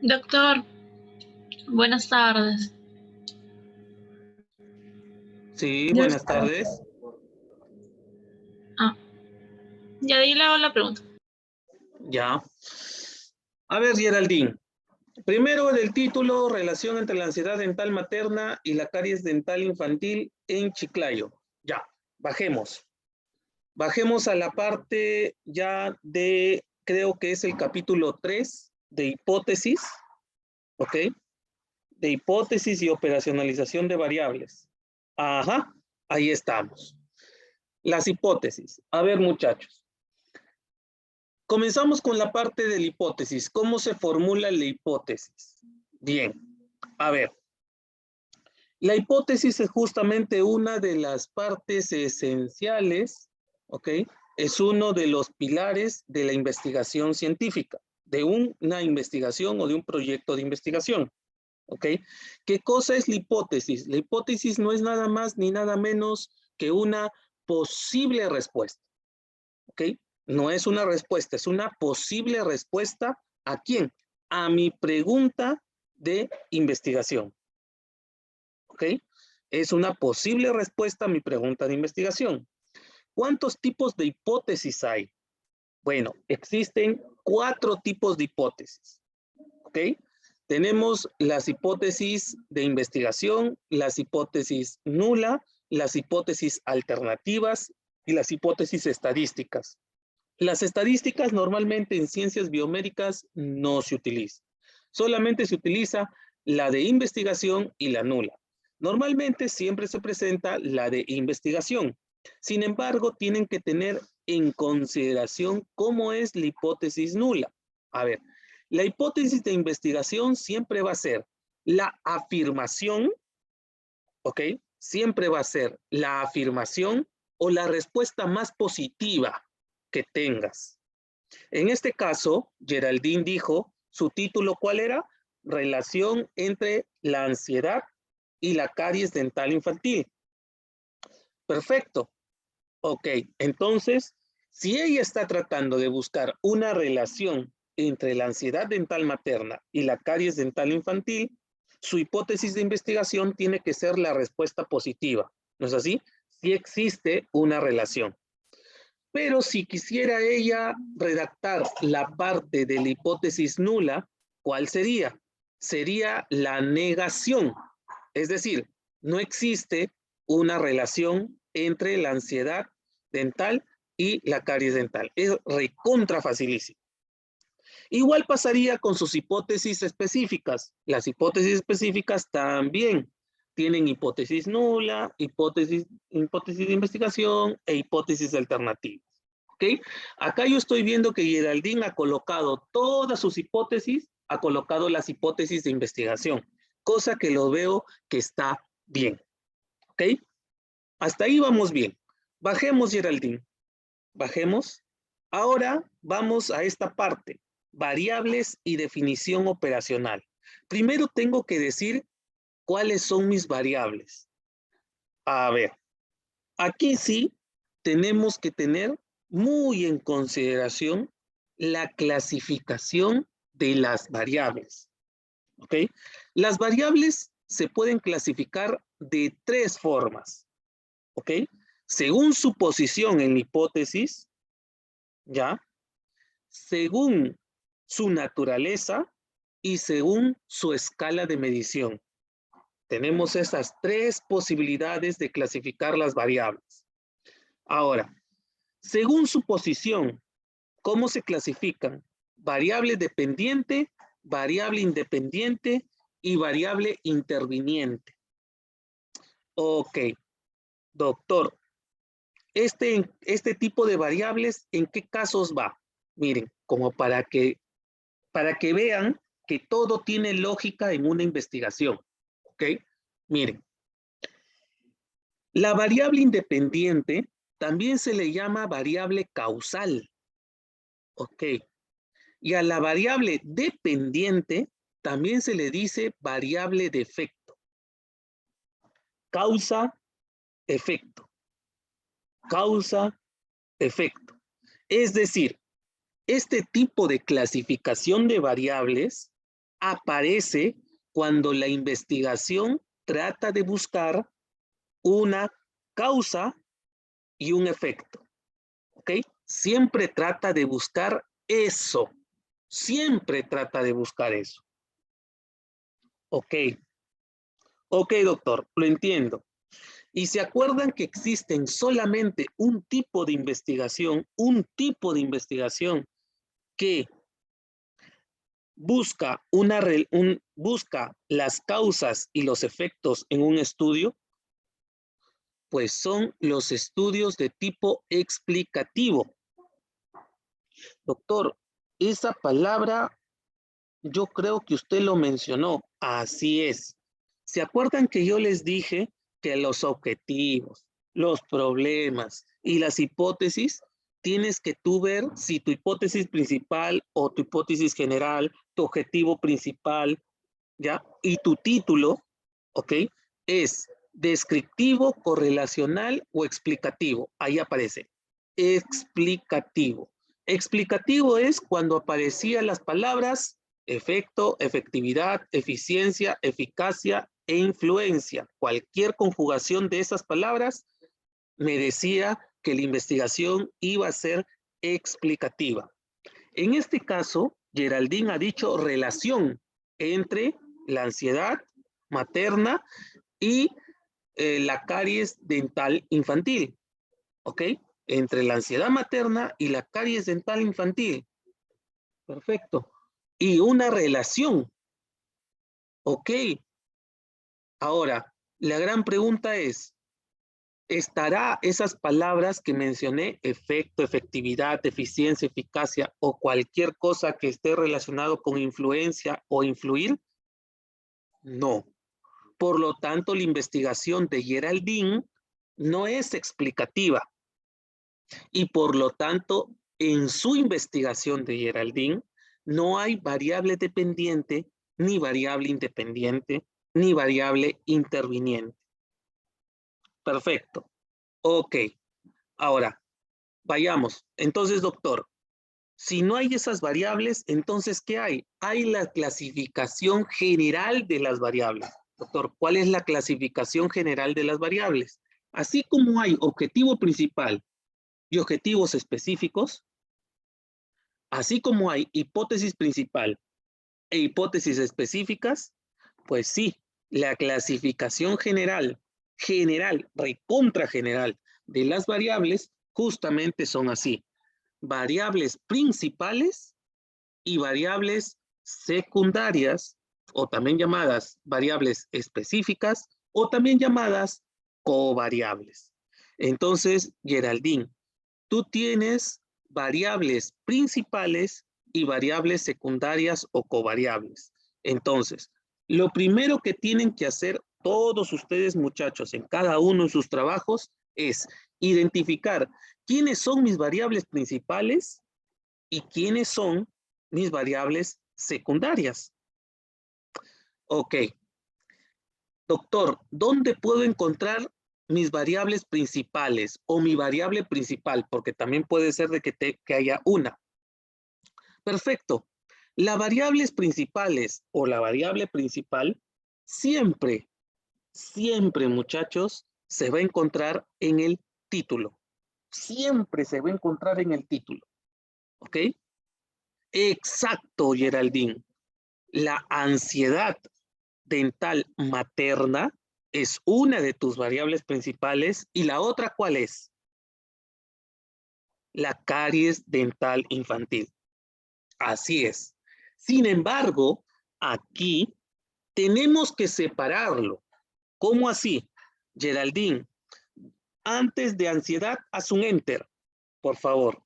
Doctor, buenas tardes. Sí, Ya buenas está. tardes. Ah, ya di le hago la pregunta. Ya. A ver, Geraldine. Primero del título, relación entre la ansiedad dental materna y la caries dental infantil en Chiclayo. Ya, bajemos. Bajemos a la parte ya de, creo que es el capítulo 3 de hipótesis, ¿ok? De hipótesis y operacionalización de variables. Ajá, ahí estamos. Las hipótesis. A ver, muchachos. Comenzamos con la parte de la hipótesis. ¿Cómo se formula la hipótesis? Bien, a ver. La hipótesis es justamente una de las partes esenciales, ¿ok? Es uno de los pilares de la investigación científica, de una investigación o de un proyecto de investigación, ¿ok? ¿Qué cosa es la hipótesis? La hipótesis no es nada más ni nada menos que una posible respuesta, ¿ok? No es una respuesta, es una posible respuesta. ¿A quién? A mi pregunta de investigación, ¿ok? Es una posible respuesta a mi pregunta de investigación. ¿Cuántos tipos de hipótesis hay? Bueno, existen 4 tipos de hipótesis, ¿ok? Tenemos las hipótesis de investigación, las hipótesis nula, las hipótesis alternativas y las hipótesis estadísticas. Las estadísticas normalmente en ciencias biomédicas no se utilizan. Solamente se utiliza la de investigación y la nula. Normalmente siempre se presenta la de investigación. Sin embargo, tienen que tener en consideración cómo es la hipótesis nula. A ver, la hipótesis de investigación siempre va a ser la afirmación, ¿ok? Siempre va a ser la afirmación o la respuesta más positiva que tengas. En este caso, Geraldine dijo, su título, ¿cuál era? Relación entre la ansiedad y la caries dental infantil. Perfecto. Ok, entonces, si ella está tratando de buscar una relación entre la ansiedad dental materna y la caries dental infantil, su hipótesis de investigación tiene que ser la respuesta positiva. ¿No es así? Sí existe una relación. Pero si quisiera ella redactar la parte de la hipótesis nula, ¿cuál sería? Sería la negación. Es decir, no existe una relación entre la ansiedad dental y la caries dental. Es recontra facilísimo. Igual pasaría con sus hipótesis específicas. Las hipótesis específicas también tienen hipótesis nula, hipótesis de investigación e hipótesis alternativas. ¿Ok? Acá yo estoy viendo que Geraldine ha colocado todas sus hipótesis, ha colocado las hipótesis de investigación, cosa que lo veo que está bien. ¿Ok? Hasta ahí vamos bien. Bajemos, Geraldine. Bajemos. Ahora vamos a esta parte, variables y definición operacional. Primero tengo que decir cuáles son mis variables. A ver, aquí sí tenemos que tener muy en consideración la clasificación de las variables. ¿Ok? Las variables se pueden clasificar de 3 formas. ¿Ok? Según su posición en la hipótesis, ¿ya? Según su naturaleza y según su escala de medición. Tenemos esas 3 posibilidades de clasificar las variables. Ahora, según su posición, ¿cómo se clasifican? Variable dependiente, variable independiente y variable interviniente. Ok, doctor, este tipo de variables, ¿en qué casos va? Miren, como para que vean que todo tiene lógica en una investigación. ¿Ok? Miren, la variable independiente también se le llama variable causal. ¿Ok? Y a la variable dependiente también se le dice variable de efecto. Causa, efecto. Causa, efecto. Es decir, este tipo de clasificación de variables aparece cuando la investigación trata de buscar una causa y un efecto. ¿Ok? Siempre trata de buscar eso. Siempre trata de buscar eso. Ok. Ok, doctor, lo entiendo. Y se acuerdan que existen solamente un tipo de investigación que busca, busca las causas y los efectos en un estudio, pues son los estudios de tipo explicativo. Doctor, esa palabra yo creo que usted lo mencionó. Así es. ¿Se acuerdan que yo les dije que los objetivos, los problemas y las hipótesis, tienes que tú ver si tu hipótesis principal o tu hipótesis general, tu objetivo principal, ¿ya? Y tu título, ¿ok? Es descriptivo, correlacional o explicativo. Ahí aparece. Explicativo. Explicativo es cuando aparecían las palabras efecto, efectividad, eficiencia, eficacia e influencia. Cualquier conjugación de esas palabras me decía que la investigación iba a ser explicativa. En este caso, Geraldine ha dicho relación entre la ansiedad materna y la caries dental infantil. ¿Ok? Entre la ansiedad materna y la caries dental infantil. Perfecto. Y una relación. ¿Ok? Ahora, la gran pregunta es, ¿estará esas palabras que mencioné, efecto, efectividad, eficiencia, eficacia o cualquier cosa que esté relacionado con influencia o influir? No. Por lo tanto, la investigación de Geraldine no es explicativa. Y por lo tanto, en su investigación de Geraldine, no hay variable dependiente, ni variable independiente, ni variable interviniente. Perfecto. Ok. Ahora, vayamos. Entonces, doctor, si no hay esas variables, entonces, ¿qué hay? Hay la clasificación general de las variables. Doctor, ¿cuál es la clasificación general de las variables? Así como hay objetivo principal y objetivos específicos, así como hay hipótesis principal e hipótesis específicas, pues sí, la clasificación general, recontra general de las variables, justamente son así. Variables principales y variables secundarias, o también llamadas variables específicas, o también llamadas covariables. Entonces, Geraldine, tú tienes variables principales y variables secundarias o covariables. Entonces, lo primero que tienen que hacer todos ustedes, muchachos, en cada uno de sus trabajos es identificar quiénes son mis variables principales y quiénes son mis variables secundarias. Ok. Doctor, ¿dónde puedo encontrar mis variables principales o mi variable principal? Porque también puede ser de que haya una. Perfecto. Las variables principales o la variable principal siempre, muchachos, se va a encontrar en el título. Siempre se va a encontrar en el título. ¿Ok? Exacto, Geraldine. La ansiedad dental materna es una de tus variables principales y la otra, ¿cuál es? La caries dental infantil. Así es. Sin embargo, aquí tenemos que separarlo. ¿Cómo así? Geraldine, antes de ansiedad, haz un enter, por favor.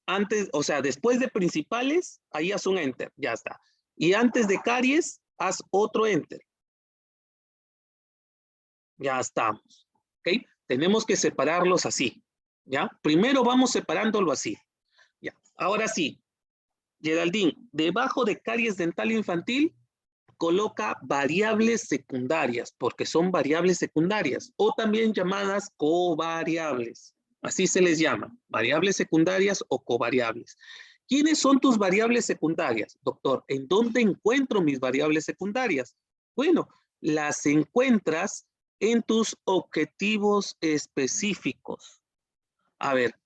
Antes, o sea, después de principales, ahí haz un enter, ya está. Y antes de caries, haz otro enter. Ya estamos, ¿ok? Tenemos que separarlos así, ¿ya? Primero vamos separándolo así, ¿ya? Ahora sí, Geraldine, debajo de caries dental infantil, coloca variables secundarias, porque son variables secundarias, o también llamadas covariables. Así se les llama, variables secundarias o covariables. ¿Quiénes son tus variables secundarias? Doctor, ¿en dónde encuentro mis variables secundarias? Bueno, las encuentras en tus objetivos específicos. A ver,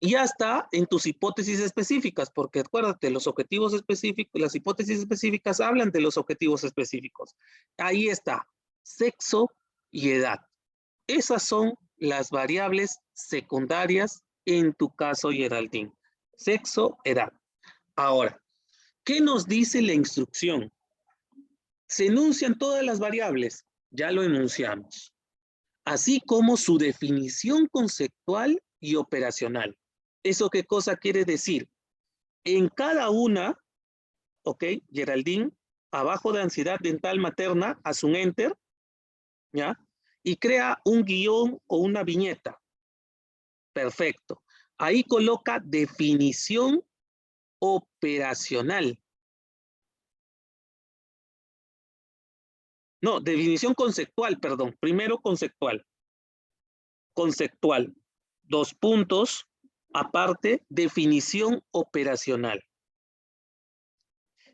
ya está en tus hipótesis específicas, porque acuérdate, los objetivos específicos, las hipótesis específicas hablan de los objetivos específicos. Ahí está, sexo y edad. Esas son las variables secundarias en tu caso, Geraldine. Sexo, edad. Ahora, ¿qué nos dice la instrucción? Se enuncian todas las variables, ya lo enunciamos, así como su definición conceptual y operacional. ¿Eso qué cosa quiere decir? En cada una, ok, Geraldine, abajo de ansiedad dental materna, haz un enter, ¿ya? Y crea un guión o una viñeta. Perfecto. Ahí coloca definición operacional. No, definición conceptual, perdón. Primero conceptual. Conceptual. 2 puntos. Aparte, definición operacional.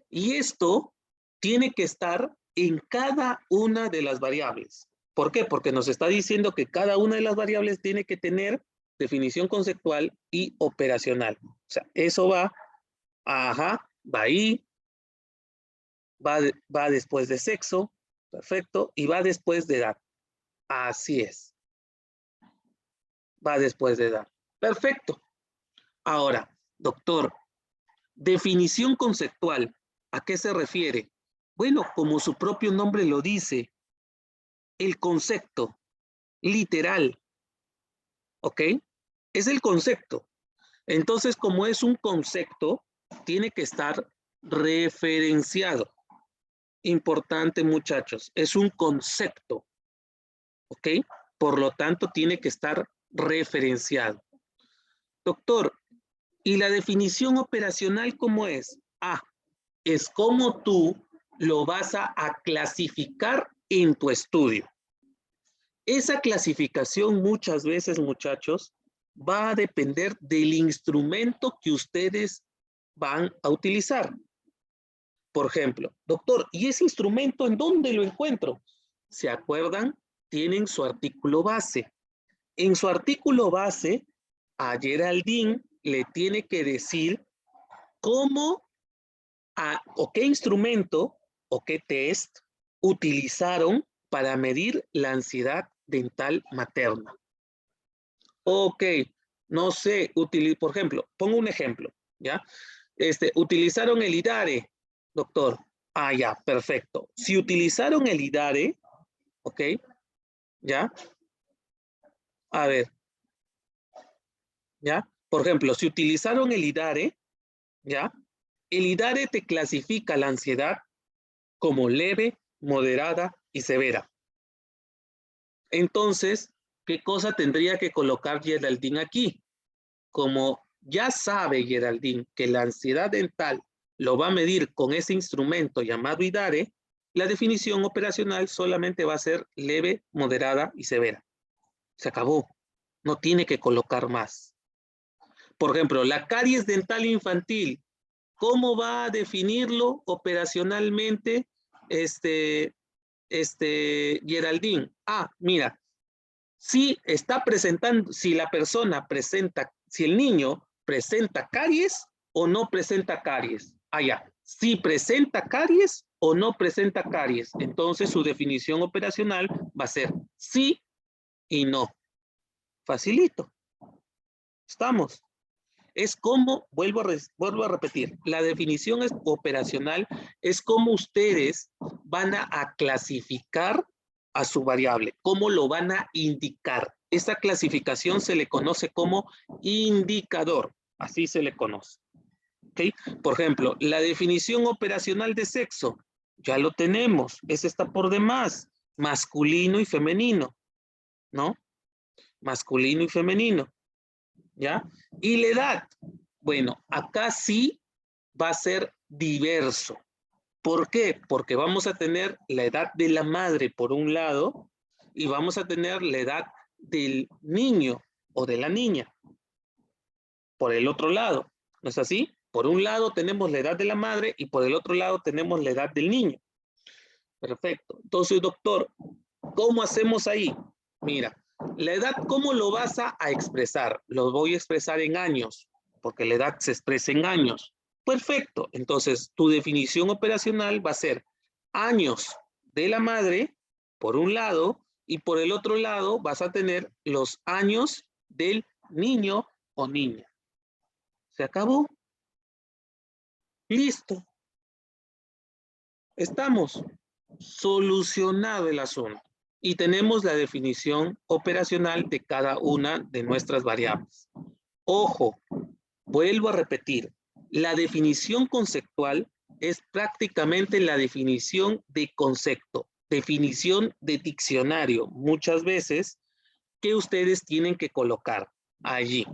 Y esto tiene que estar en cada una de las variables. ¿Por qué? Porque nos está diciendo que cada una de las variables tiene que tener definición conceptual y operacional. O sea, eso va, ajá, va ahí, va después de sexo, perfecto, y va después de edad. Así es. Va después de edad. Perfecto. Ahora, doctor, definición conceptual, ¿a qué se refiere? Bueno, como su propio nombre lo dice, el concepto literal, ¿ok? Es el concepto. Entonces, como es un concepto, tiene que estar referenciado. Importante, muchachos, es un concepto, ¿ok? Por lo tanto, tiene que estar referenciado. Doctor, ¿y la definición operacional cómo es? Ah, es como tú lo vas a clasificar en tu estudio. Esa clasificación muchas veces, muchachos, va a depender del instrumento que ustedes van a utilizar. Por ejemplo, doctor, ¿y ese instrumento en dónde lo encuentro? ¿Se acuerdan? Tienen su artículo base. En su artículo base, a Geraldine le tiene que decir cómo o qué instrumento o qué test utilizaron para medir la ansiedad dental materna. Ok, no sé, por ejemplo, pongo un ejemplo, ¿ya? Utilizaron el IDARE, doctor. Ah, ya, perfecto. Si utilizaron el IDARE, ok, ¿ya? A ver, ¿ya? Por ejemplo, si utilizaron el IDARE, ¿ya? El IDARE te clasifica la ansiedad como leve, moderada y severa. Entonces, ¿qué cosa tendría que colocar Geraldine aquí? Como ya sabe Geraldine que la ansiedad dental lo va a medir con ese instrumento llamado IDARE, la definición operacional solamente va a ser leve, moderada y severa. Se acabó. No tiene que colocar más. Por ejemplo, la caries dental infantil, ¿cómo va a definirlo operacionalmente Geraldine? Ah, mira, si está presentando, si la persona presenta, si el niño presenta caries o no presenta caries. Ah, ya. Si presenta caries o no presenta caries, entonces su definición operacional va a ser sí y no. Facilito. Estamos. Es como, vuelvo a repetir, la definición operacional es como ustedes van a clasificar a su variable, cómo lo van a indicar. Esta clasificación se le conoce como indicador, así se le conoce. ¿Okay? Por ejemplo, la definición operacional de sexo, ya lo tenemos, ese está por demás, masculino y femenino, ¿no? Masculino y femenino. ¿Ya? Y la edad, bueno, acá sí va a ser diverso. ¿Por qué? Porque vamos a tener la edad de la madre por un lado y vamos a tener la edad del niño o de la niña por el otro lado. ¿No es así? Por un lado tenemos la edad de la madre y por el otro lado tenemos la edad del niño. Perfecto. Entonces, doctor, ¿cómo hacemos ahí? Mira, la edad, ¿cómo lo vas a expresar? Lo voy a expresar en años, porque la edad se expresa en años. Perfecto. Entonces, tu definición operacional va a ser años de la madre, por un lado, y por el otro lado vas a tener los años del niño o niña. ¿Se acabó? Listo. Estamos. Solucionado el asunto. Y tenemos la definición operacional de cada una de nuestras variables. Ojo, vuelvo a repetir, la definición conceptual es prácticamente la definición de concepto, definición de diccionario, muchas veces, que ustedes tienen que colocar allí.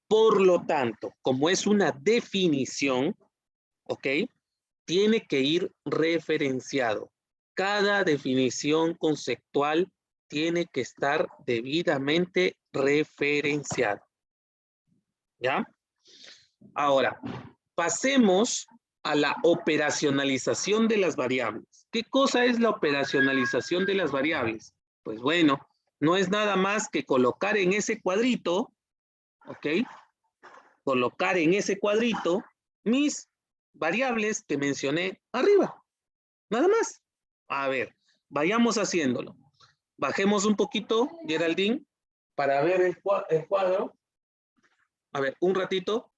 Por lo tanto, como es una definición, ¿ok? Tiene que ir referenciado. Cada definición conceptual tiene que estar debidamente referenciada. ¿Ya? Ahora, pasemos a la operacionalización de las variables. ¿Qué cosa es la operacionalización de las variables? Pues bueno, no es nada más que colocar en ese cuadrito, ¿ok? Colocar en ese cuadrito mis variables que mencioné arriba. Nada más. A ver, vayamos haciéndolo. Bajemos un poquito, Geraldine, para ver el cuadro. A ver, un ratito.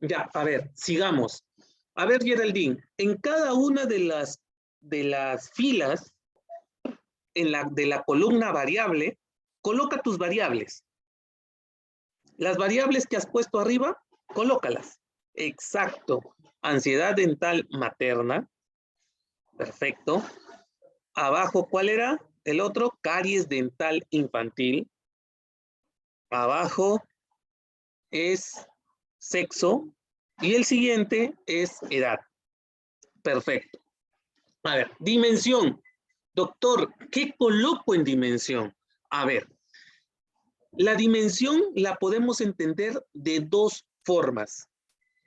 Ya, a ver, sigamos. A ver, Geraldine, en cada una de las filas de la columna variable, coloca tus variables. Las variables que has puesto arriba, colócalas. Exacto. Ansiedad dental materna. Perfecto. Abajo, ¿cuál era? El otro, caries dental infantil. Abajo es sexo. Y el siguiente es edad. Perfecto. A ver, dimensión. Doctor, ¿qué coloco en dimensión? A ver, la dimensión la podemos entender de dos formas.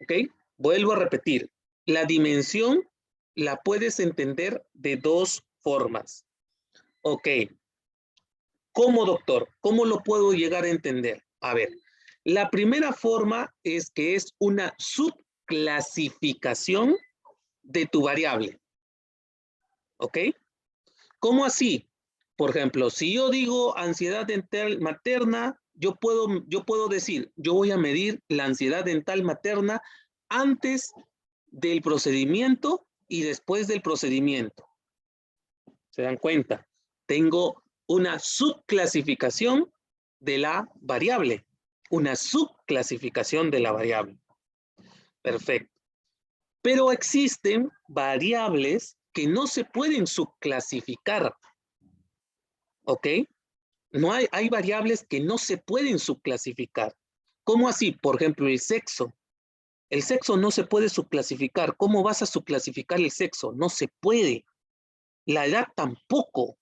¿Ok? Vuelvo a repetir. La dimensión la puedes entender de dos formas. Ok. ¿Cómo, doctor? ¿Cómo lo puedo llegar a entender? A ver, la primera forma es que es una clasificación de tu variable. ¿Ok? ¿Cómo así? Por ejemplo, si yo digo ansiedad dental materna, yo puedo decir, yo voy a medir la ansiedad dental materna antes del procedimiento y después del procedimiento. ¿Se dan cuenta? Tengo una subclasificación de la variable. Una subclasificación de la variable. Perfecto. Pero existen variables que no se pueden subclasificar. ¿Ok? No hay variables que no se pueden subclasificar. ¿Cómo así? Por ejemplo, el sexo. El sexo no se puede subclasificar. ¿Cómo vas a subclasificar el sexo? No se puede. La edad tampoco.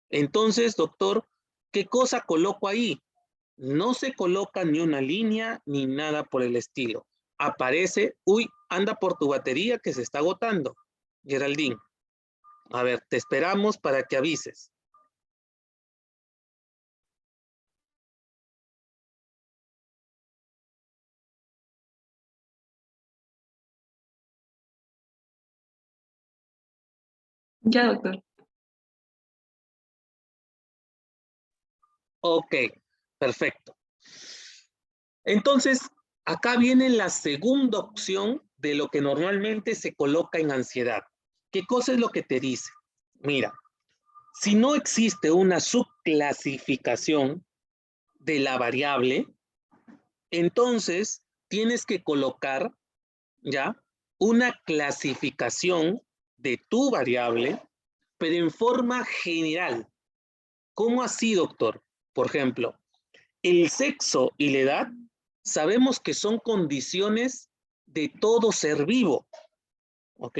Entonces, doctor, ¿qué cosa coloco ahí? No se coloca ni una línea ni nada por el estilo. Aparece, uy, anda por tu batería que se está agotando. Geraldine, a ver, te esperamos para que avises. Ya, doctor. Ok, perfecto. Entonces, acá viene la segunda opción de lo que normalmente se coloca en ansiedad. ¿Qué cosa es lo que te dice? Mira, si no existe una subclasificación de la variable, entonces tienes que colocar ya una clasificación de tu variable, pero en forma general. ¿Cómo así, doctor? Por ejemplo, el sexo y la edad sabemos que son condiciones de todo ser vivo, ¿ok?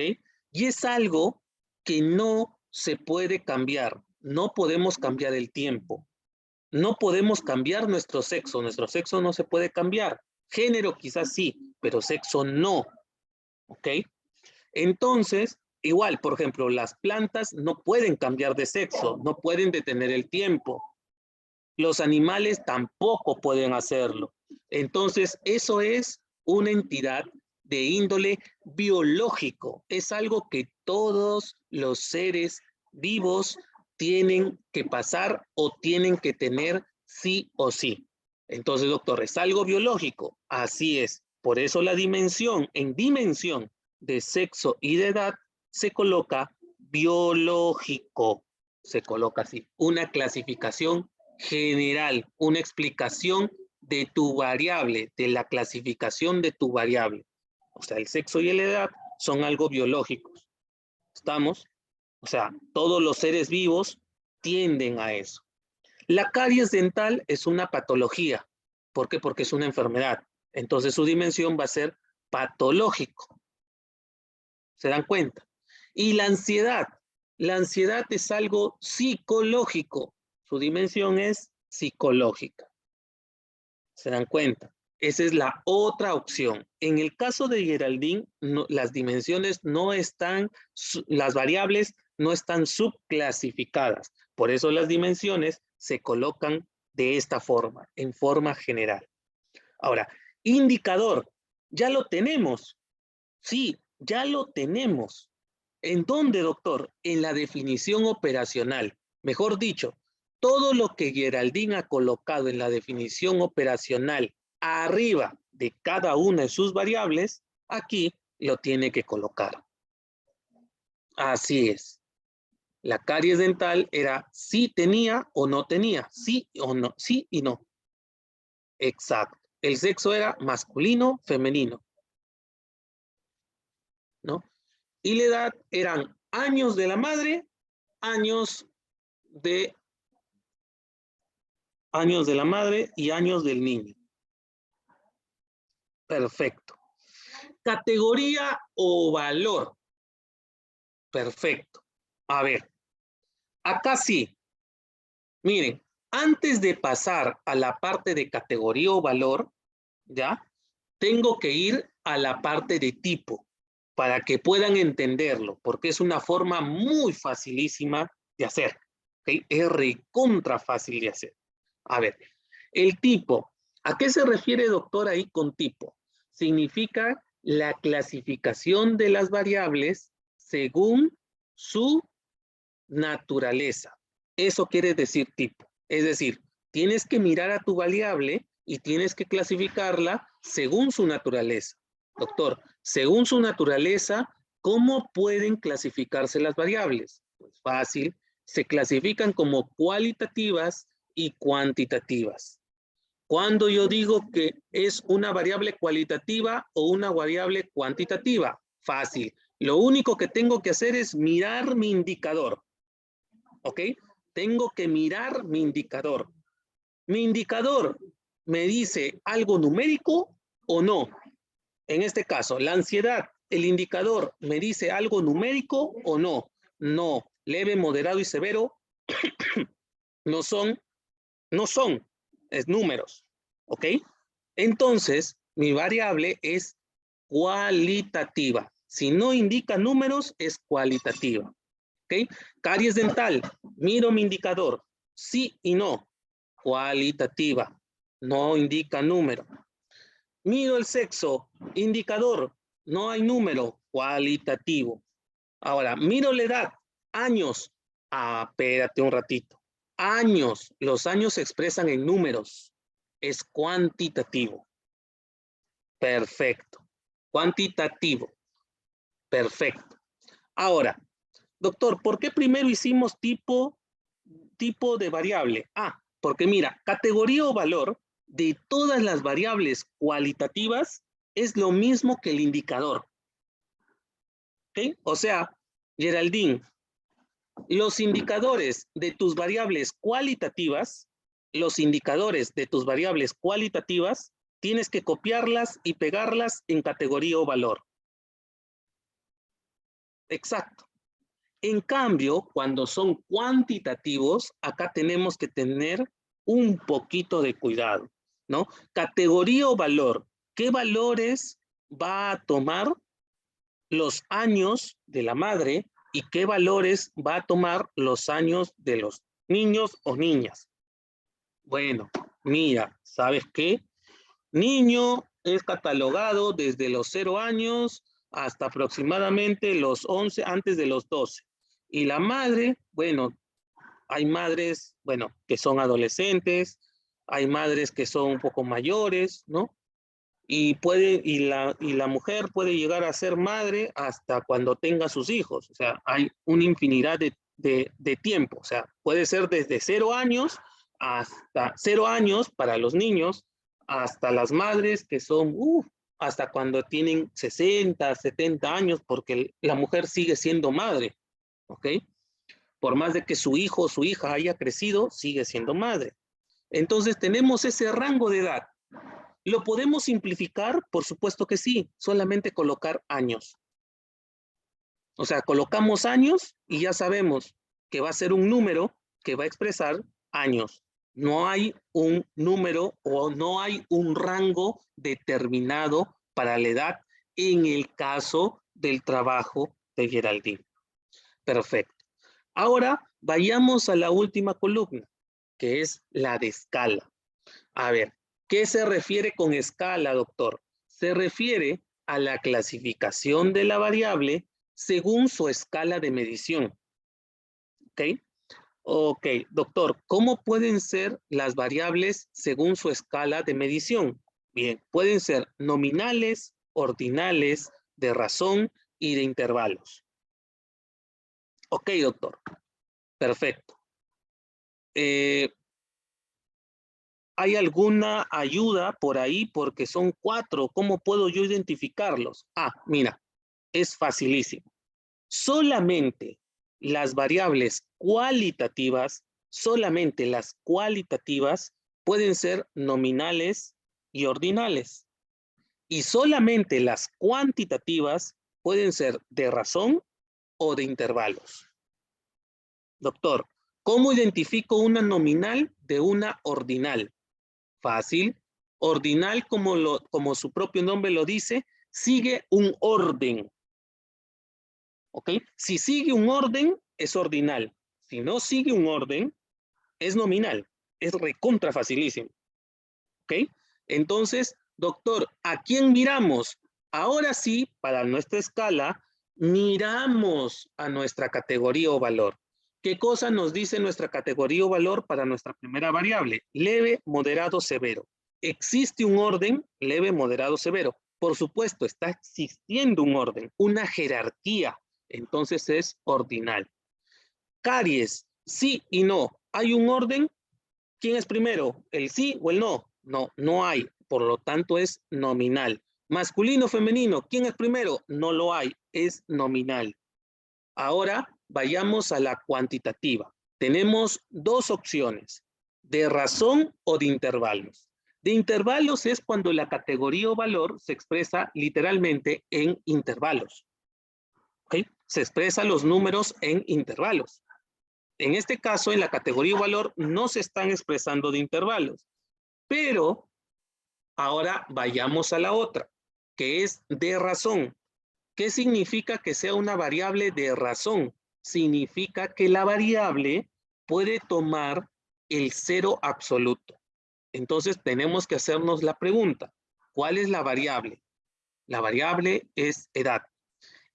Y es algo que no se puede cambiar. No podemos cambiar el tiempo. No podemos cambiar nuestro sexo no se puede cambiar. Género quizás sí, pero sexo no, ¿ok? Entonces, igual, por ejemplo, las plantas no pueden cambiar de sexo, no pueden detener el tiempo. Los animales tampoco pueden hacerlo. Entonces, eso es una entidad de índole biológico. Es algo que todos los seres vivos tienen que pasar o tienen que tener sí o sí. Entonces, doctor, es algo biológico. Así es. Por eso la dimensión, en dimensión de sexo y de edad, se coloca biológico. Se coloca así. Una clasificación general, una explicación de tu variable, de la clasificación de tu variable. O sea, el sexo y la edad son algo biológicos. ¿Estamos? O sea, todos los seres vivos tienden a eso. La caries dental es una patología. ¿Por qué? Porque es una enfermedad. Entonces su dimensión va a ser patológico. ¿Se dan cuenta? Y la ansiedad es algo psicológico. Su dimensión es psicológica. ¿Se dan cuenta? Esa es la otra opción. En el caso de Geraldine, no, las dimensiones no están, las variables no están subclasificadas. Por eso las dimensiones se colocan de esta forma, en forma general. Ahora, indicador, ya lo tenemos. Sí, ya lo tenemos. ¿En dónde, doctor? En la definición operacional. Mejor dicho, todo lo que Geraldine ha colocado en la definición operacional arriba de cada una de sus variables, aquí lo tiene que colocar. Así es. La caries dental era si tenía o no tenía, sí o no, sí y no. Exacto. El sexo era masculino, femenino, ¿no? Y la edad eran años de la madre, años de la madre y años del niño. Perfecto. Categoría o valor. Perfecto. A ver, acá sí. Miren, antes de pasar a la parte de categoría o valor, ¿ya? Tengo que ir a la parte de tipo para que puedan entenderlo, porque es una forma muy facilísima de hacer. ¿Okay? Es recontra fácil de hacer. A ver, el tipo. ¿A qué se refiere, doctor, ahí con tipo? Significa la clasificación de las variables según su naturaleza. Eso quiere decir tipo. Es decir, tienes que mirar a tu variable y tienes que clasificarla según su naturaleza. Doctor, según su naturaleza, ¿cómo pueden clasificarse las variables? Pues fácil, se clasifican como cualitativas y cuantitativas. Cuando yo digo que es una variable cualitativa o una variable cuantitativa, fácil. Lo único que tengo que hacer es mirar mi indicador. ¿Ok? Tengo que mirar mi indicador. Mi indicador me dice algo numérico o no. En este caso, la ansiedad, el indicador me dice algo numérico o no. No, leve, moderado y severo no son, es números. ¿Ok? Entonces, mi variable es cualitativa. Si no indica números, es cualitativa. ¿Ok? Caries dental, miro mi indicador, sí y no, cualitativa, no indica número. Miro el sexo, indicador, no hay número, cualitativo. Ahora, miro la edad, años, espérate un ratito. Años, los años se expresan en números, es cuantitativo. Perfecto. Cuantitativo. Perfecto. Ahora, doctor, ¿por qué primero hicimos tipo de variable? Porque mira, categoría o valor de todas las variables cualitativas es lo mismo que el indicador. ¿Ok? O sea, Geraldine, los indicadores de tus variables cualitativas, tienes que copiarlas y pegarlas en categoría o valor. Exacto. En cambio, cuando son cuantitativos, acá tenemos que tener un poquito de cuidado, ¿no? Categoría o valor. ¿Qué valores va a tomar los años de la madre y qué valores va a tomar los años de los niños o niñas? Bueno, mira, ¿sabes qué? Niño es catalogado desde los 0 años hasta aproximadamente los 11, antes de los 12. Y la madre, bueno, hay madres, bueno, que son adolescentes, hay madres que son un poco mayores, ¿no? Y la mujer puede llegar a ser madre hasta cuando tenga sus hijos. O sea, hay una infinidad de tiempo. O sea, puede ser desde 0 años hasta 0 años para los niños, hasta las madres que son, hasta cuando tienen 60, 70 años, porque la mujer sigue siendo madre, ¿ok? Por más de que su hijo o su hija haya crecido, sigue siendo madre. Entonces tenemos ese rango de edad. ¿Lo podemos simplificar? Por supuesto que sí, solamente colocar años. O sea, colocamos años y ya sabemos que va a ser un número que va a expresar años. No hay un número o no hay un rango determinado para la edad en el caso del trabajo de Geraldine. Perfecto. Ahora vayamos a la última columna, que es la de escala. A ver, ¿qué se refiere con escala, doctor? Se refiere a la clasificación de la variable según su escala de medición. ¿Ok? Ok, doctor, ¿cómo pueden ser las variables según su escala de medición? Bien, pueden ser nominales, ordinales, de razón y de intervalos. Ok, doctor. Perfecto. ¿Hay alguna ayuda por ahí? Porque son 4. ¿Cómo puedo yo identificarlos? Mira, es facilísimo. Solamente las variables cualitativas, pueden ser nominales y ordinales. Y solamente las cuantitativas pueden ser de razón o de intervalos. Doctor, ¿cómo identifico una nominal de una ordinal? Fácil. Ordinal, como su propio nombre lo dice, sigue un orden. ¿Ok? Si sigue un orden, es ordinal. Si no sigue un orden, es nominal. Es recontra facilísimo. ¿Ok? Entonces, doctor, ¿a quién miramos? Ahora sí, para nuestra escala, miramos a nuestra categoría o valor. ¿Qué cosa nos dice nuestra categoría o valor para nuestra primera variable? Leve, moderado, severo. ¿Existe un orden? Leve, moderado, severo. Por supuesto, está existiendo un orden, una jerarquía. Entonces es ordinal. Caries, sí y no. ¿Hay un orden? ¿Quién es primero? ¿El sí o el no? No, no hay. Por lo tanto, es nominal. Masculino, femenino, ¿quién es primero? No lo hay, es nominal. Ahora vayamos a la cuantitativa. Tenemos dos opciones, de razón o de intervalos. De intervalos es cuando la categoría o valor se expresa literalmente en intervalos. ¿Okay? Se expresan los números en intervalos. En este caso, en la categoría o valor no se están expresando de intervalos. Pero ahora vayamos a la otra, que es de razón. ¿Qué significa que sea una variable de razón? Significa que la variable puede tomar el cero absoluto. Entonces tenemos que hacernos la pregunta, ¿cuál es la variable? La variable es edad.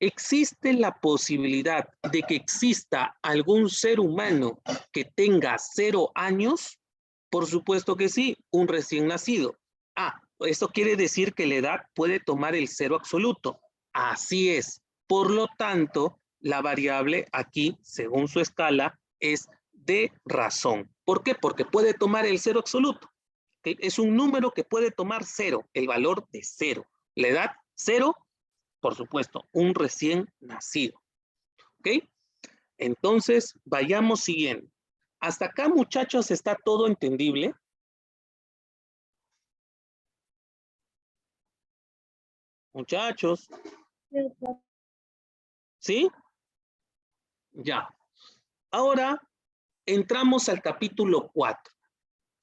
¿Existe la posibilidad de que exista algún ser humano que tenga 0 años? Por supuesto que sí, un recién nacido. Ah, eso quiere decir que la edad puede tomar el cero absoluto. Así es. Por lo tanto, la variable aquí, según su escala, es de razón. ¿Por qué? Porque puede tomar el cero absoluto. ¿Okay? Es un número que puede tomar cero, el valor de cero. La edad, cero, por supuesto, un recién nacido. ¿Ok? Entonces, vayamos siguiendo. Hasta acá, muchachos, ¿está todo entendible? Muchachos, ¿sí? Ya. Ahora entramos al capítulo 4,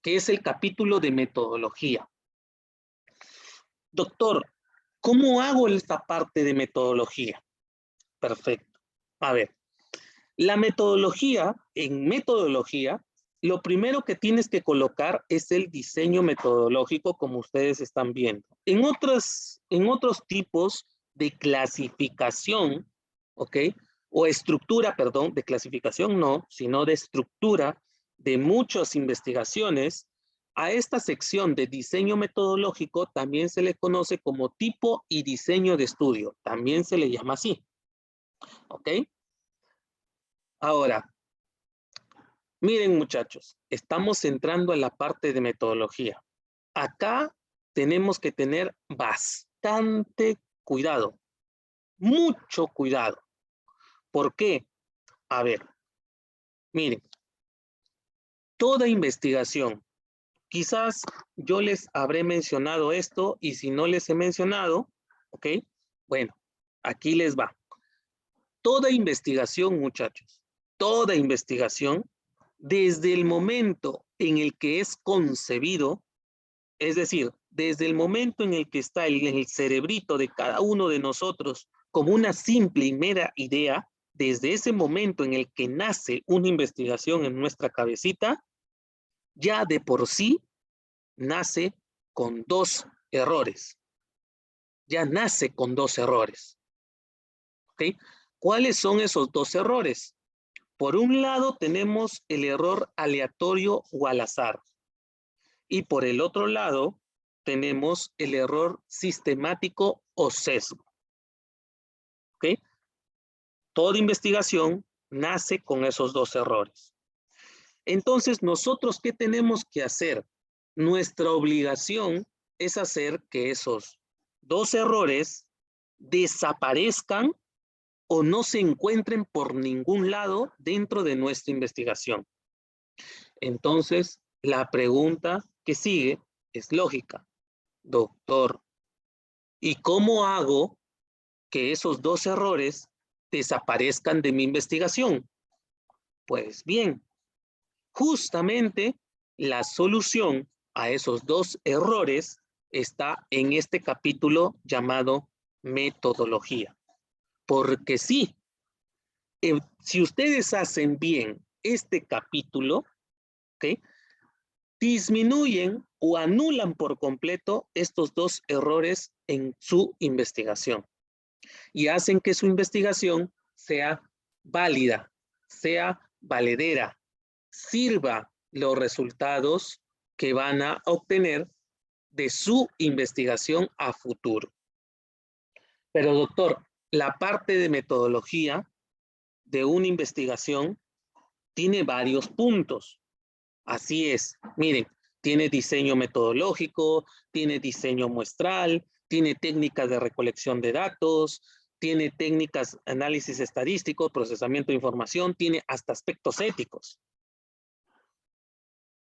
que es el capítulo de metodología. Doctor, ¿cómo hago esta parte de metodología? Perfecto. A ver, la metodología, en metodología, lo primero que tienes que colocar es el diseño metodológico, como ustedes están viendo. En otros tipos de clasificación, ¿ok? O estructura, perdón, de clasificación no, sino de estructura de muchas investigaciones, a esta sección de diseño metodológico también se le conoce como tipo y diseño de estudio. También se le llama así, ¿ok? Ahora, miren muchachos, estamos entrando en la parte de metodología. Acá tenemos que tener bastante cuidado, mucho cuidado. ¿Por qué? A ver, miren, toda investigación, quizás yo les habré mencionado esto y si no les he mencionado, ¿ok? Bueno, aquí les va. Toda investigación, muchachos, toda investigación, desde el momento en el que es concebido, es decir, desde el momento en el que está en el cerebrito de cada uno de nosotros como una simple y mera idea, desde ese momento en el que nace una investigación en nuestra cabecita, ya de por sí nace con 2 errores. Ya nace con 2 errores. ¿Ok? ¿Cuáles son esos 2 errores? Por un lado tenemos el error aleatorio o al azar. Y por el otro lado tenemos el error sistemático o sesgo. ¿Ok? Toda investigación nace con esos 2 errores. Entonces, nosotros, ¿qué tenemos que hacer? Nuestra obligación es hacer que esos 2 errores desaparezcan o no se encuentren por ningún lado dentro de nuestra investigación. Entonces, la pregunta que sigue es lógica. Doctor, ¿y cómo hago que esos 2 errores desaparezcan de mi investigación? Pues bien, justamente la solución a esos 2 errores está en este capítulo llamado metodología. Porque sí, si ustedes hacen bien este capítulo, ¿ok? disminuyen o anulan por completo estos dos errores en su investigación y hacen que su investigación sea válida, sea valedera, sirva los resultados que van a obtener de su investigación a futuro. Pero doctor, la parte de metodología de una investigación tiene varios puntos. Así es, miren, tiene diseño metodológico, tiene diseño muestral, tiene técnicas de recolección de datos, tiene técnicas de análisis estadístico, procesamiento de información, tiene hasta aspectos éticos.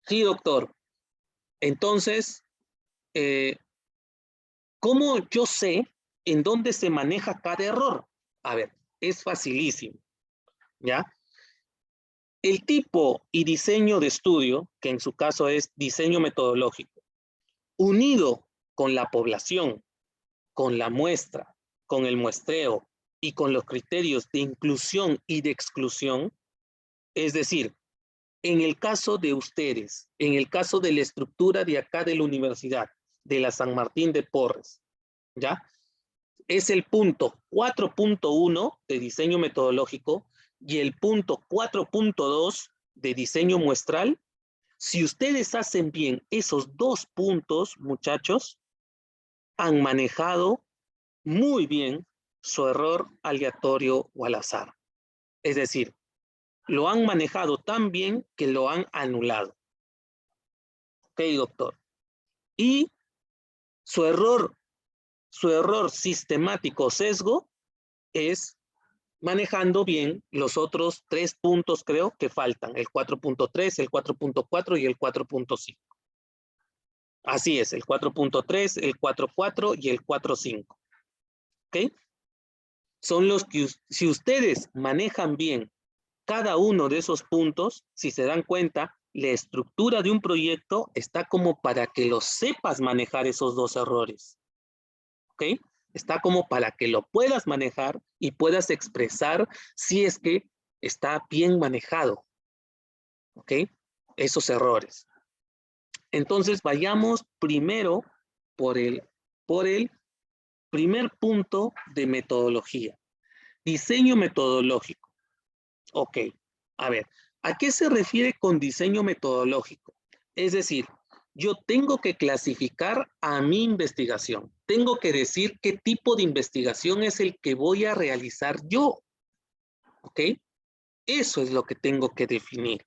Sí, doctor. Entonces, ¿cómo yo sé en dónde se maneja cada error? A ver, es facilísimo, ¿ya? El tipo y diseño de estudio, que en su caso es diseño metodológico, unido con la población, con la muestra, con el muestreo y con los criterios de inclusión y de exclusión, es decir, en el caso de ustedes, en el caso de la estructura de acá de la universidad, de la San Martín de Porres, ¿ya? Es el punto 4.1 de diseño metodológico y el punto 4.2 de diseño muestral. Si ustedes hacen bien esos dos puntos, muchachos, han manejado muy bien su error aleatorio o al azar. Es decir, lo han manejado tan bien que lo han anulado. Ok, doctor. Y su error sistemático sesgo es manejando bien los otros 3 puntos, creo, que faltan. El 4.3, el 4.4 y el 4.5. Así es, el 4.3, el 4.4 y el 4.5. ¿Ok? Son los que, si ustedes manejan bien cada uno de esos puntos, si se dan cuenta, la estructura de un proyecto está como para que lo sepas manejar esos dos errores. ¿Ok? Está como para que lo puedas manejar y puedas expresar si es que está bien manejado. ¿Ok? Esos errores. Entonces, vayamos primero por el primer punto de metodología. Diseño metodológico. Ok, a ver, ¿a qué se refiere con diseño metodológico? Es decir, yo tengo que clasificar a mi investigación. Tengo que decir qué tipo de investigación es el que voy a realizar yo. ¿Ok? Eso es lo que tengo que definir.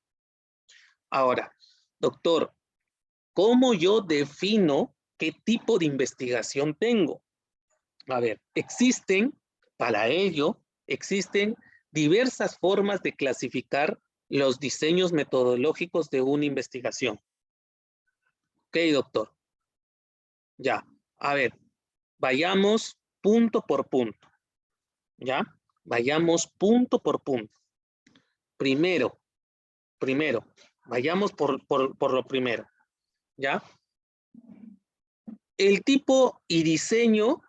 Ahora, doctor, ¿cómo yo defino qué tipo de investigación tengo? A ver, para ello, existen diversas formas de clasificar los diseños metodológicos de una investigación. Ok, doctor. Ya, a ver, vayamos punto por punto. ¿Ya? Vayamos punto por punto. Primero, vayamos por lo primero. ¿Ya? El tipo y diseño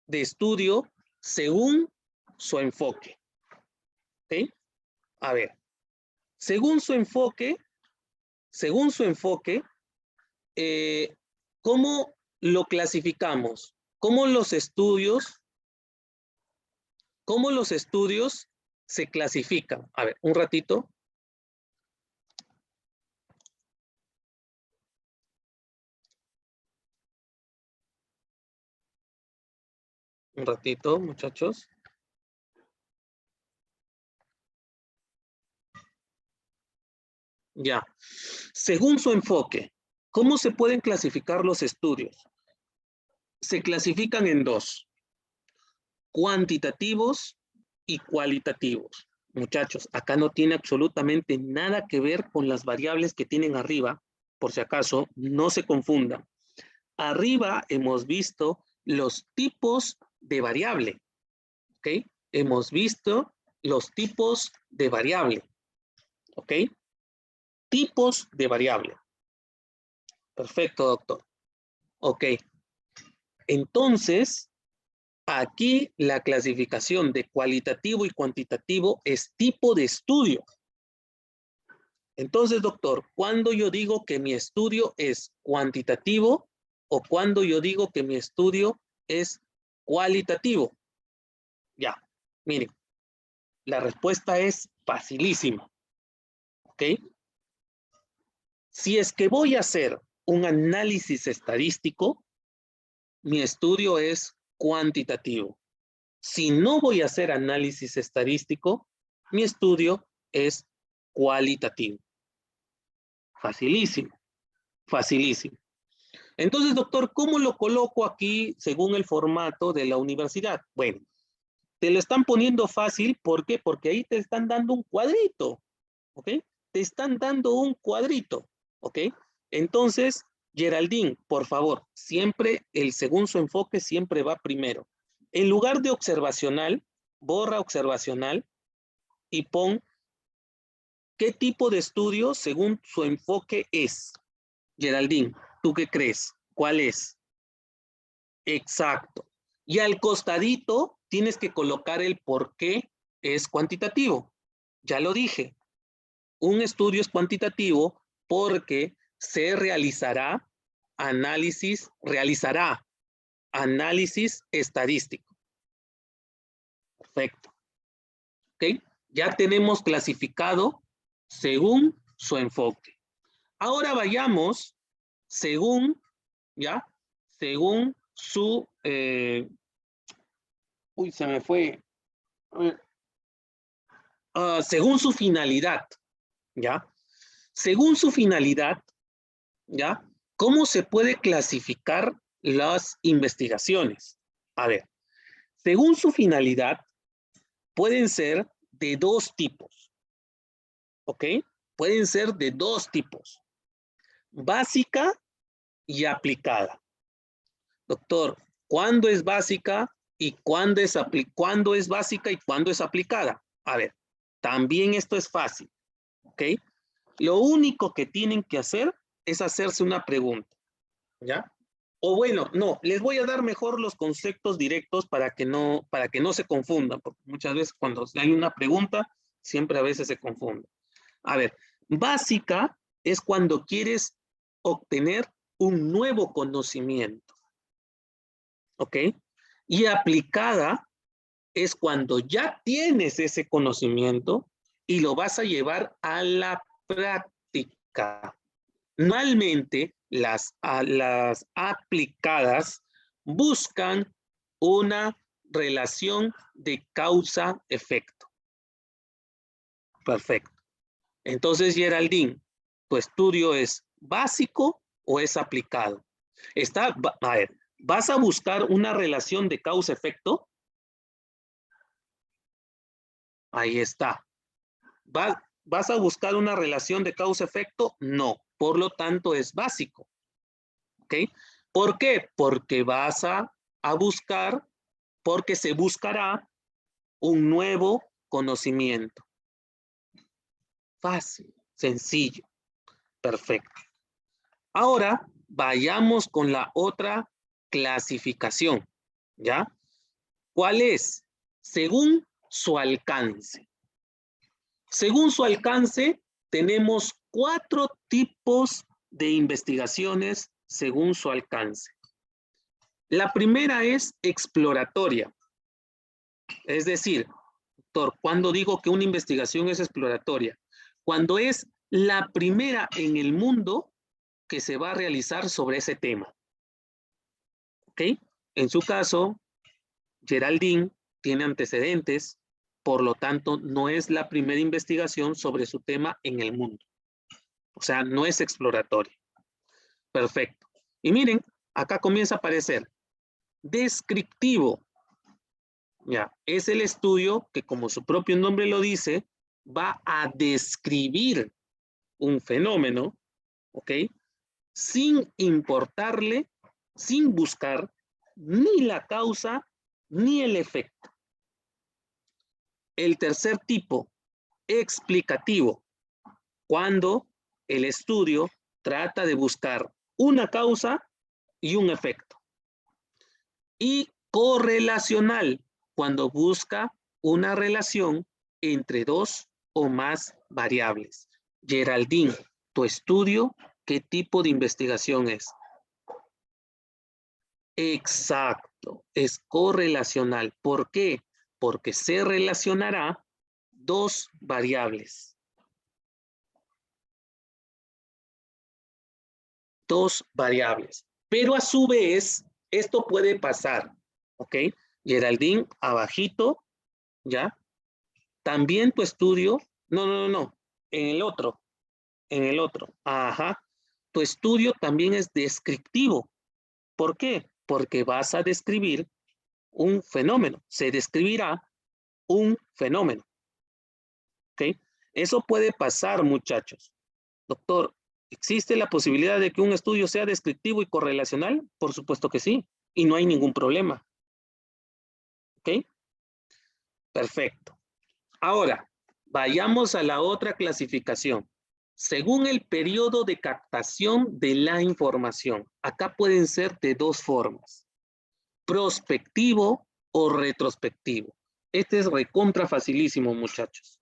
de estudio según su enfoque. ¿Ok? A ver, según su enfoque, ¿cómo lo clasificamos? ¿Cómo los estudios se clasifican? A ver, un ratito. Un ratito, muchachos. Ya. Según su enfoque, ¿cómo se pueden clasificar los estudios? Se clasifican en dos: cuantitativos y cualitativos. Muchachos, acá no tiene absolutamente nada que ver con las variables que tienen arriba, por si acaso, no se confundan. Arriba hemos visto los tipos de variable, ¿ok? Hemos visto los tipos de variable, ¿ok? Tipos de variable. Perfecto, doctor. Ok. Entonces, aquí la clasificación de cualitativo y cuantitativo es tipo de estudio. Entonces, doctor, ¿cuándo yo digo que mi estudio es cuantitativo o cuándo yo digo que mi estudio es cualitativo? Ya, miren, la respuesta es facilísima, ¿ok? Si es que voy a hacer un análisis estadístico, mi estudio es cuantitativo. Si no voy a hacer análisis estadístico, mi estudio es cualitativo. Facilísimo, facilísimo. Entonces, doctor, ¿cómo lo coloco aquí según el formato de la universidad? Bueno, te lo están poniendo fácil, ¿por qué? Porque ahí te están dando un cuadrito, ¿ok? Te están dando un cuadrito, ¿ok? Entonces, Geraldine, por favor, siempre según su enfoque, siempre va primero. En lugar de observacional, borra observacional y pon qué tipo de estudio según su enfoque es. Geraldine, ¿tú qué crees? ¿Cuál es? Exacto. Y al costadito tienes que colocar el por qué es cuantitativo. Ya lo dije. Un estudio es cuantitativo porque se realizará análisis estadístico. Perfecto. ¿Ok? Ya tenemos clasificado según su enfoque. Ahora vayamos según, ¿ya? Según su, se me fue, según su finalidad, ¿ya? Según su finalidad, ¿ya? ¿Cómo se puede clasificar las investigaciones? A ver, según su finalidad, pueden ser de dos tipos, ¿ok? Pueden ser de dos tipos, básica y aplicada. Doctor, ¿cuándo es básica y cuándo es básica y cuándo es aplicada? A ver, también esto es fácil, ¿ok? Lo único que tienen que hacer es hacerse una pregunta, ¿ya? O bueno, no, les voy a dar mejor los conceptos directos para que no se confundan, porque muchas veces cuando hay una pregunta, siempre a veces se confunde. A ver, básica es cuando quieres obtener un nuevo conocimiento, ¿ok? Y aplicada es cuando ya tienes ese conocimiento y lo vas a llevar a la práctica. Normalmente las aplicadas buscan una relación de causa-efecto. Perfecto. Entonces, Geraldine, ¿tu estudio es básico o es aplicado? A ver, ¿vas a buscar una relación de causa-efecto? Ahí está. ¿Vas a buscar una relación de causa-efecto? No. Por lo tanto, es básico. ¿Ok? ¿Por qué? Porque porque se buscará un nuevo conocimiento. Fácil, sencillo, perfecto. Ahora, vayamos con la otra clasificación, ¿ya? ¿Cuál es? Según su alcance. Según su alcance, tenemos 4 tipos de investigaciones según su alcance. La primera es exploratoria. Es decir, doctor, ¿cuándo digo que una investigación es exploratoria? Cuando es la primera en el mundo que se va a realizar sobre ese tema. ¿Ok? En su caso, Geraldine tiene antecedentes, por lo tanto, no es la primera investigación sobre su tema en el mundo. O sea, no es exploratoria. Perfecto. Y miren, acá comienza a aparecer descriptivo. Ya, es el estudio que, como su propio nombre lo dice, va a describir un fenómeno, ¿ok? Sin importarle, sin buscar ni la causa ni el efecto. El tercer tipo, explicativo, cuando el estudio trata de buscar una causa y un efecto. Y correlacional, cuando busca una relación entre dos o más variables. Geraldine, tu estudio, ¿qué tipo de investigación es? Exacto, es correlacional. ¿Por qué? Porque se relacionará dos variables. Dos variables. Pero a su vez, esto puede pasar, ¿ok? Geraldine, abajito, ¿ya? También tu estudio, no, en el otro, ajá. Tu estudio también es descriptivo. ¿Por qué? Porque vas a describir un fenómeno, se describirá un fenómeno, ¿ok? Eso puede pasar, muchachos. Doctor, ¿existe la posibilidad de que un estudio sea descriptivo y correlacional? Por supuesto que sí, y no hay ningún problema, ¿ok? Perfecto. Ahora, vayamos a la otra clasificación. Según el periodo de captación de la información, acá pueden ser de dos formas, prospectivo o retrospectivo. Este es recontra facilísimo, muchachos,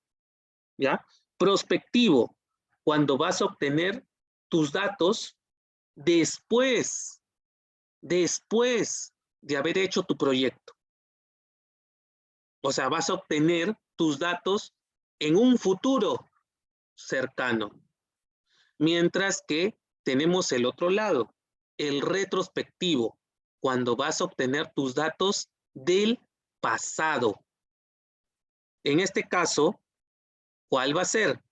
¿ya? Prospectivo, cuando vas a obtener tus datos después de haber hecho tu proyecto. O sea, vas a obtener tus datos en un futuro cercano. Mientras que tenemos el otro lado, el retrospectivo, cuando vas a obtener tus datos del pasado. En este caso, ¿cuál va a ser?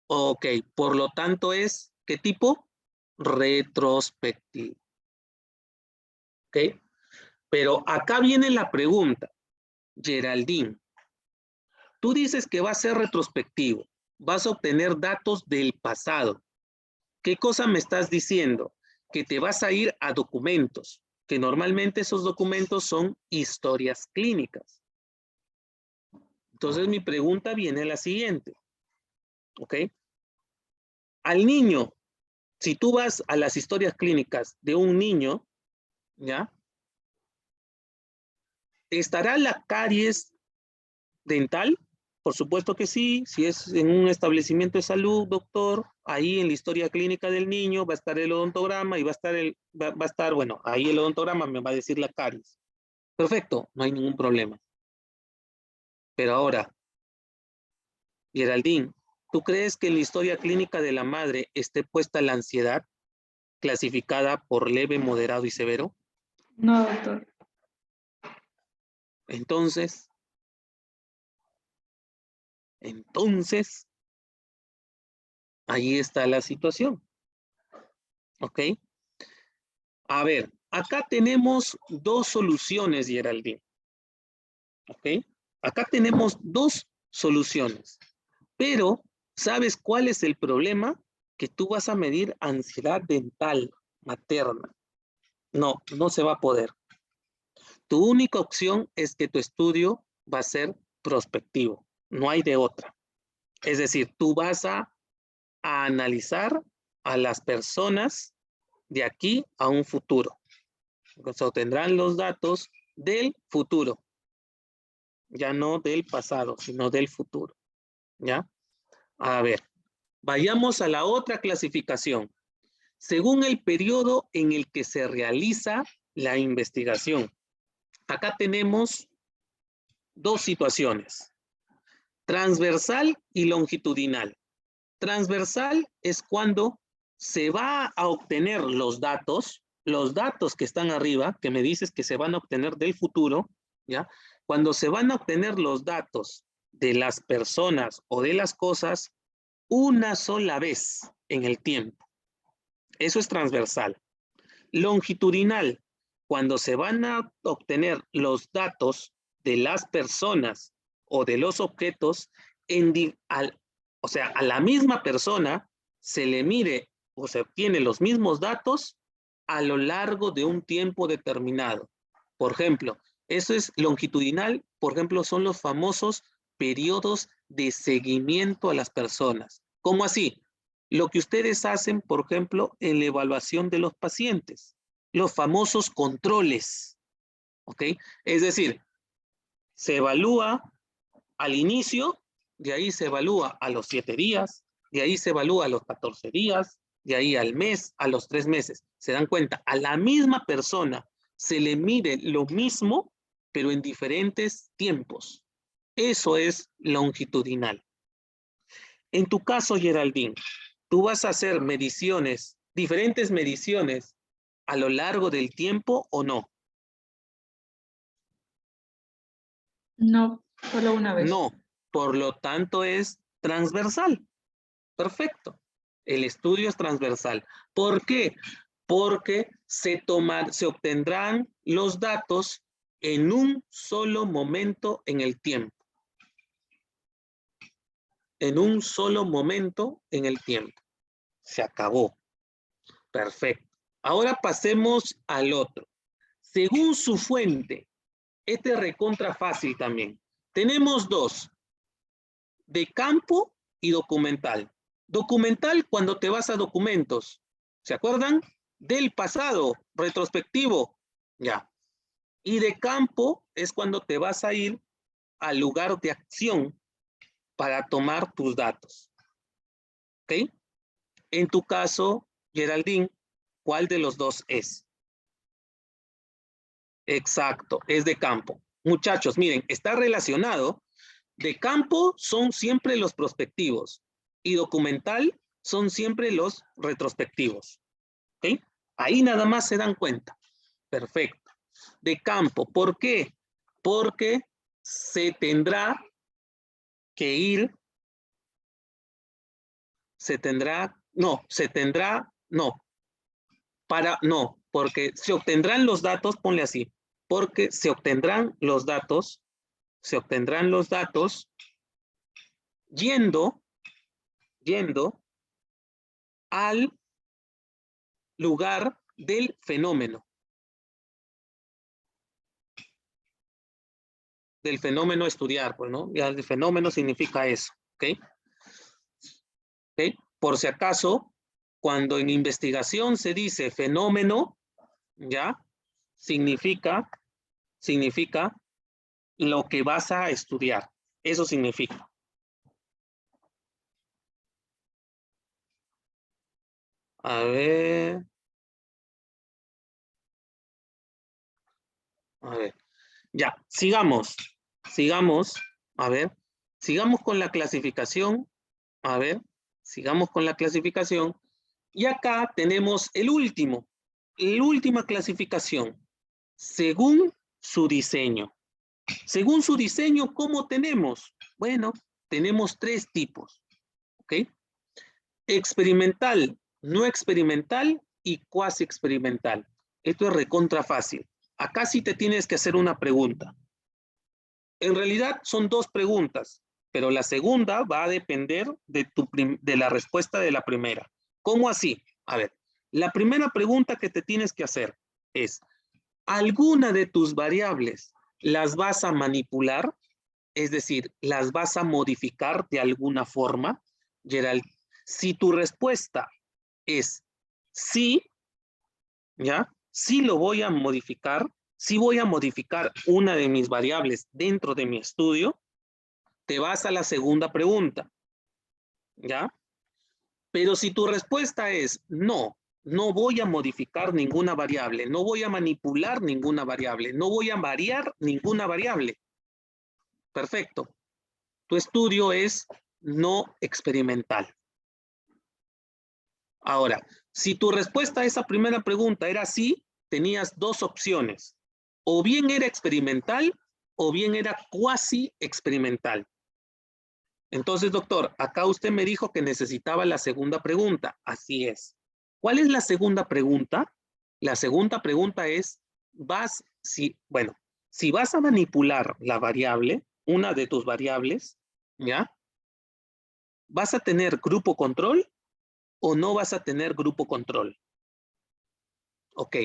Ok, por lo tanto es, ¿qué tipo? Retrospectivo. Ok, pero acá viene la pregunta, Geraldine. Tú dices que va a ser retrospectivo, vas a obtener datos del pasado. ¿Qué cosa me estás diciendo? Que te vas a ir a documentos, que normalmente esos documentos son historias clínicas. Entonces mi pregunta viene la siguiente, ¿ok? Al niño, si tú vas a las historias clínicas de un niño, ¿ya? ¿Estará la caries dental? Por supuesto que sí, si es en un establecimiento de salud, doctor, ahí en la historia clínica del niño va a estar el odontograma y va a estar, bueno, ahí el odontograma me va a decir la caries. Perfecto, no hay ningún problema. Pero ahora, Geraldine, ¿tú crees que en la historia clínica de la madre esté puesta la ansiedad clasificada por leve, moderado y severo? No, doctor. Entonces, ahí está la situación, ¿ok? A ver, acá tenemos dos soluciones, Geraldine, ¿ok? Acá tenemos dos soluciones, pero ¿sabes cuál es el problema? Que tú vas a medir ansiedad dental materna. No, no se va a poder. Tu única opción es que tu estudio va a ser prospectivo, no hay de otra. Es decir, tú vas a analizar a las personas de aquí a un futuro. Se obtendrán los datos del futuro, ya no del pasado, sino del futuro. ¿Ya? A ver, vayamos a la otra clasificación. Según el periodo en el que se realiza la investigación. Acá tenemos dos situaciones, transversal y longitudinal. Transversal es cuando se va a obtener los datos que están arriba, que me dices que se van a obtener del futuro, ¿ya? Cuando se van a obtener los datos de las personas o de las cosas una sola vez en el tiempo. Eso es transversal. Longitudinal, cuando se van a obtener los datos de las personas o de los objetos, o sea, a la misma persona se le mire o se obtiene los mismos datos a lo largo de un tiempo determinado. Por ejemplo, eso es longitudinal, por ejemplo, son los famosos periodos de seguimiento a las personas. ¿Cómo así? Lo que ustedes hacen, por ejemplo, en la evaluación de los pacientes, los famosos controles, ¿ok? Es decir, se evalúa al inicio de ahí se evalúa a los 7 días, de ahí se evalúa a los 14 días, de ahí al mes, a los 3 meses. ¿Se dan cuenta? A la misma persona se le mide lo mismo, pero en diferentes tiempos. Eso es longitudinal. En tu caso, Geraldine, tú vas a hacer mediciones, diferentes mediciones a lo largo del tiempo o no. No, solo una vez. No, por lo tanto es transversal. Perfecto. El estudio es transversal. ¿Por qué? Porque se obtendrán los datos en un solo momento en el tiempo. En un solo momento en el tiempo. Se acabó. Perfecto. Ahora pasemos al otro. Según su fuente, este es recontra fácil también. Tenemos dos, de campo y documental. Documental cuando te vas a documentos. ¿Se acuerdan? Del pasado, retrospectivo. Ya. Y de campo es cuando te vas a ir al lugar de acción para tomar tus datos. ¿Ok? En tu caso, Geraldine, ¿cuál de los dos es? Exacto, es de campo. Muchachos, miren, está relacionado. De campo son siempre los prospectivos y documental son siempre los retrospectivos. ¿Ok? Ahí nada más se dan cuenta. Perfecto. De campo, ¿por qué? Porque se tendrá que ir, porque se obtendrán los datos, ponle así, porque se obtendrán los datos yendo al lugar del fenómeno. Del fenómeno a estudiar, pues, ¿no? Ya el fenómeno significa eso, ¿ok? ¿Ok? Por si acaso, cuando en investigación se dice fenómeno, ¿ya? Significa lo que vas a estudiar. Eso significa. A ver. A ver. Ya, sigamos. A ver. Sigamos con la clasificación. A ver. Sigamos con la clasificación. Y acá tenemos la última clasificación. Según su diseño. Según su diseño, ¿cómo tenemos? Bueno, tenemos 3 tipos. ¿Ok? Experimental, no experimental y cuasi experimental. Esto es recontra fácil. Acá sí te tienes que hacer una pregunta. En realidad son 2 preguntas, pero la segunda va a depender de la respuesta de la primera. ¿Cómo así? A ver, la primera pregunta que te tienes que hacer es, ¿alguna de tus variables las vas a manipular? Es decir, ¿las vas a modificar de alguna forma? Gerald, si tu respuesta es sí, ¿ya? Sí lo voy a modificar, sí voy a modificar una de mis variables dentro de mi estudio, te vas a la segunda pregunta, ¿ya? Pero si tu respuesta es no, no voy a modificar ninguna variable, no voy a manipular ninguna variable, no voy a variar ninguna variable. Perfecto. Tu estudio es no experimental. Ahora, si tu respuesta a esa primera pregunta era sí, tenías 2 opciones. O bien era experimental o bien era cuasi experimental. Entonces, doctor, acá usted me dijo que necesitaba la segunda pregunta. Así es. ¿Cuál es la segunda pregunta? La segunda pregunta es, si vas a manipular la variable, una de tus variables, ¿ya? ¿Vas a tener grupo control o no vas a tener grupo control? Ok.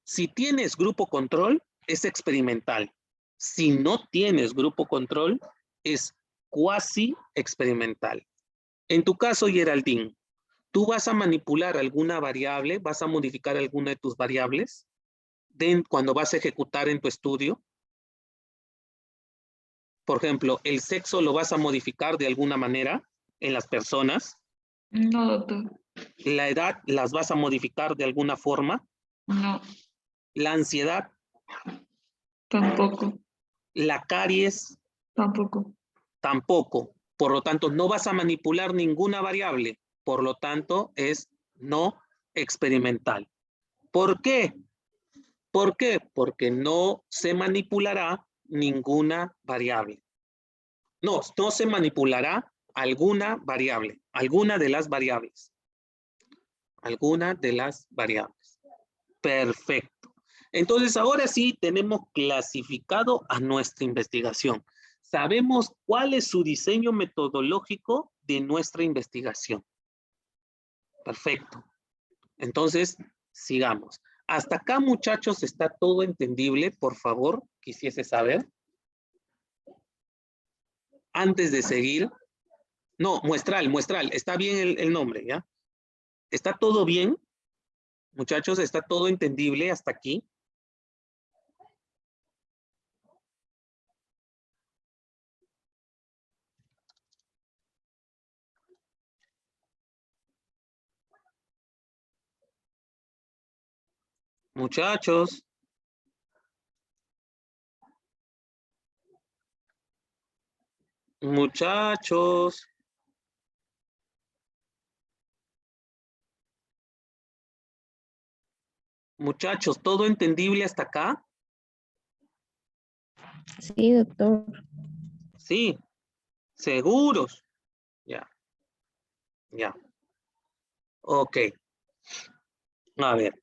Si tienes grupo control, es experimental. Si no tienes grupo control, es cuasi experimental. En tu caso, Geraldine, ¿tú vas a manipular alguna variable? ¿Vas a modificar alguna de tus variables cuando vas a ejecutar en tu estudio? Por ejemplo, ¿el sexo lo vas a modificar de alguna manera en las personas? No, doctor. ¿La edad las vas a modificar de alguna forma? No, ¿La ansiedad? tampoco. ¿La caries? Tampoco. Tampoco. Por lo tanto, no vas a manipular ninguna variable. Por lo tanto, es no experimental. ¿Por qué? ¿Por qué? Porque no se manipulará ninguna variable. No se manipulará alguna variable, alguna de las variables. Alguna de las variables. Perfecto. Entonces, ahora sí tenemos clasificado a nuestra investigación. Sabemos cuál es su diseño metodológico de nuestra investigación. Perfecto. Entonces, sigamos. Hasta acá, muchachos, ¿está todo entendible? Por favor, quisiese saber. Antes de seguir. No, muestral. Está bien el nombre, ¿ya? ¿Está todo bien? Muchachos, ¿está todo entendible hasta aquí? Muchachos. Muchachos. Muchachos, ¿todo entendible hasta acá? Sí, doctor. Sí, seguros. Ya, ya. Ok. A ver.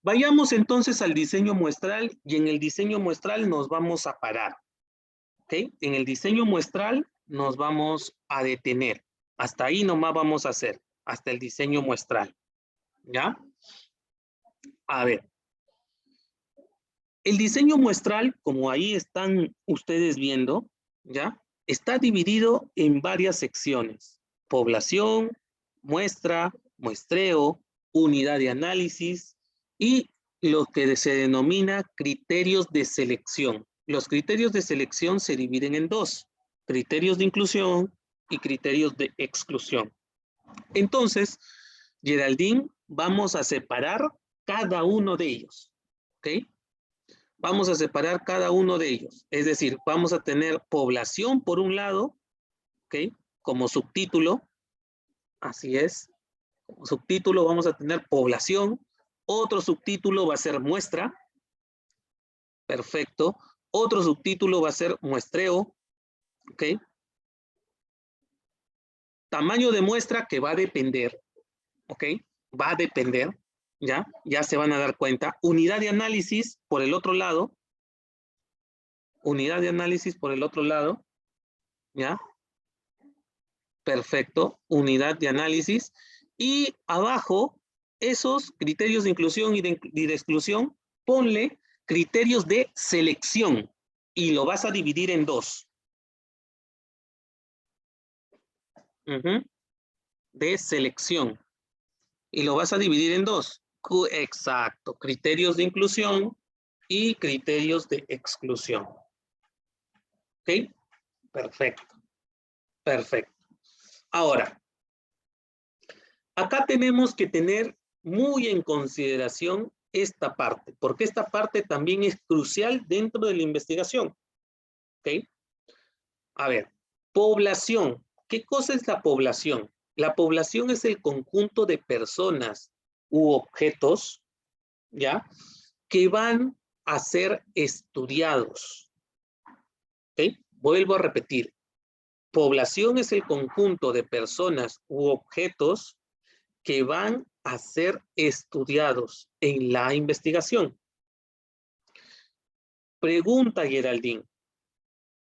Vayamos entonces al diseño muestral y en el diseño muestral nos vamos a parar. ¿Ok? En el diseño muestral nos vamos a detener. Hasta ahí nomás vamos a hacer, hasta el diseño muestral. ¿Ya? A ver. El diseño muestral, como ahí están ustedes viendo, ¿ya? Está dividido en varias secciones. Población, muestra, muestreo, unidad de análisis y lo que se denomina criterios de selección. Los criterios de selección se dividen en dos, criterios de inclusión y criterios de exclusión. Entonces, Geraldine, vamos a separar cada uno de ellos, ¿ok? Vamos a separar cada uno de ellos. Es decir, vamos a tener población por un lado, ¿ok? Como subtítulo, así es. Como subtítulo vamos a tener población. Otro subtítulo va a ser muestra. Perfecto. Otro subtítulo va a ser muestreo, ¿ok? Tamaño de muestra que va a depender, ¿ok? Va a depender, ¿ya? Ya se van a dar cuenta. Unidad de análisis por el otro lado. Unidad de análisis por el otro lado, ¿ya? Perfecto, unidad de análisis. Y abajo, esos criterios de inclusión y de exclusión, ponle criterios de selección y lo vas a dividir en dos. De selección. Y lo vas a dividir en dos. Exacto, criterios de inclusión y criterios de exclusión. ¿Ok? Perfecto. Perfecto. Ahora, acá tenemos que tener muy en consideración esta parte, porque esta parte también es crucial dentro de la investigación. ¿Ok? A ver, población. ¿Qué cosa es la población? La población es el conjunto de personas u objetos, ¿ya? Que van a ser estudiados. ¿Ok? Vuelvo a repetir. Población es el conjunto de personas u objetos que van a ser estudiados en la investigación. Pregunta, Geraldine,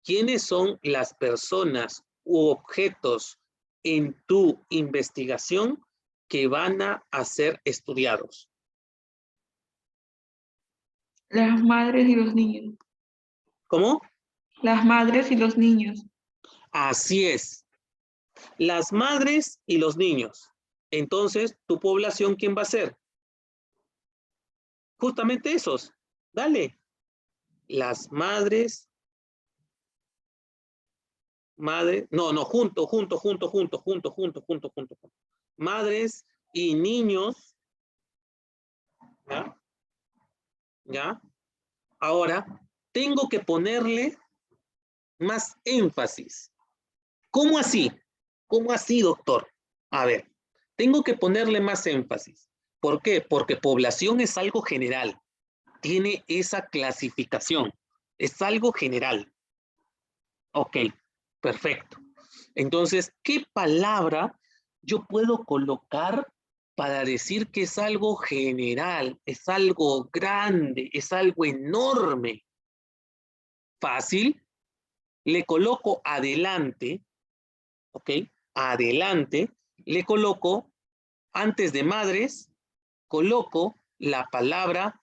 ¿quiénes son las personas u objetos en tu investigación que van a ser estudiados? Las madres y los niños. ¿Cómo? Las madres y los niños. Así es. Las madres y los niños. Entonces, ¿tu población quién va a ser? Justamente esos. Dale. Las madres Madre, no, junto. Madres y niños, ¿ya? ¿Ya? Ahora, tengo que ponerle más énfasis. ¿Cómo así? ¿Cómo así, doctor? A ver, tengo que ponerle más énfasis. ¿Por qué? Porque población es algo general. Tiene esa clasificación. Es algo general. Ok, perfecto. Entonces, ¿qué palabra yo puedo colocar para decir que es algo general, es algo grande, es algo enorme? Fácil. Le coloco adelante, ¿ok? Adelante, le coloco, antes de madres, coloco la palabra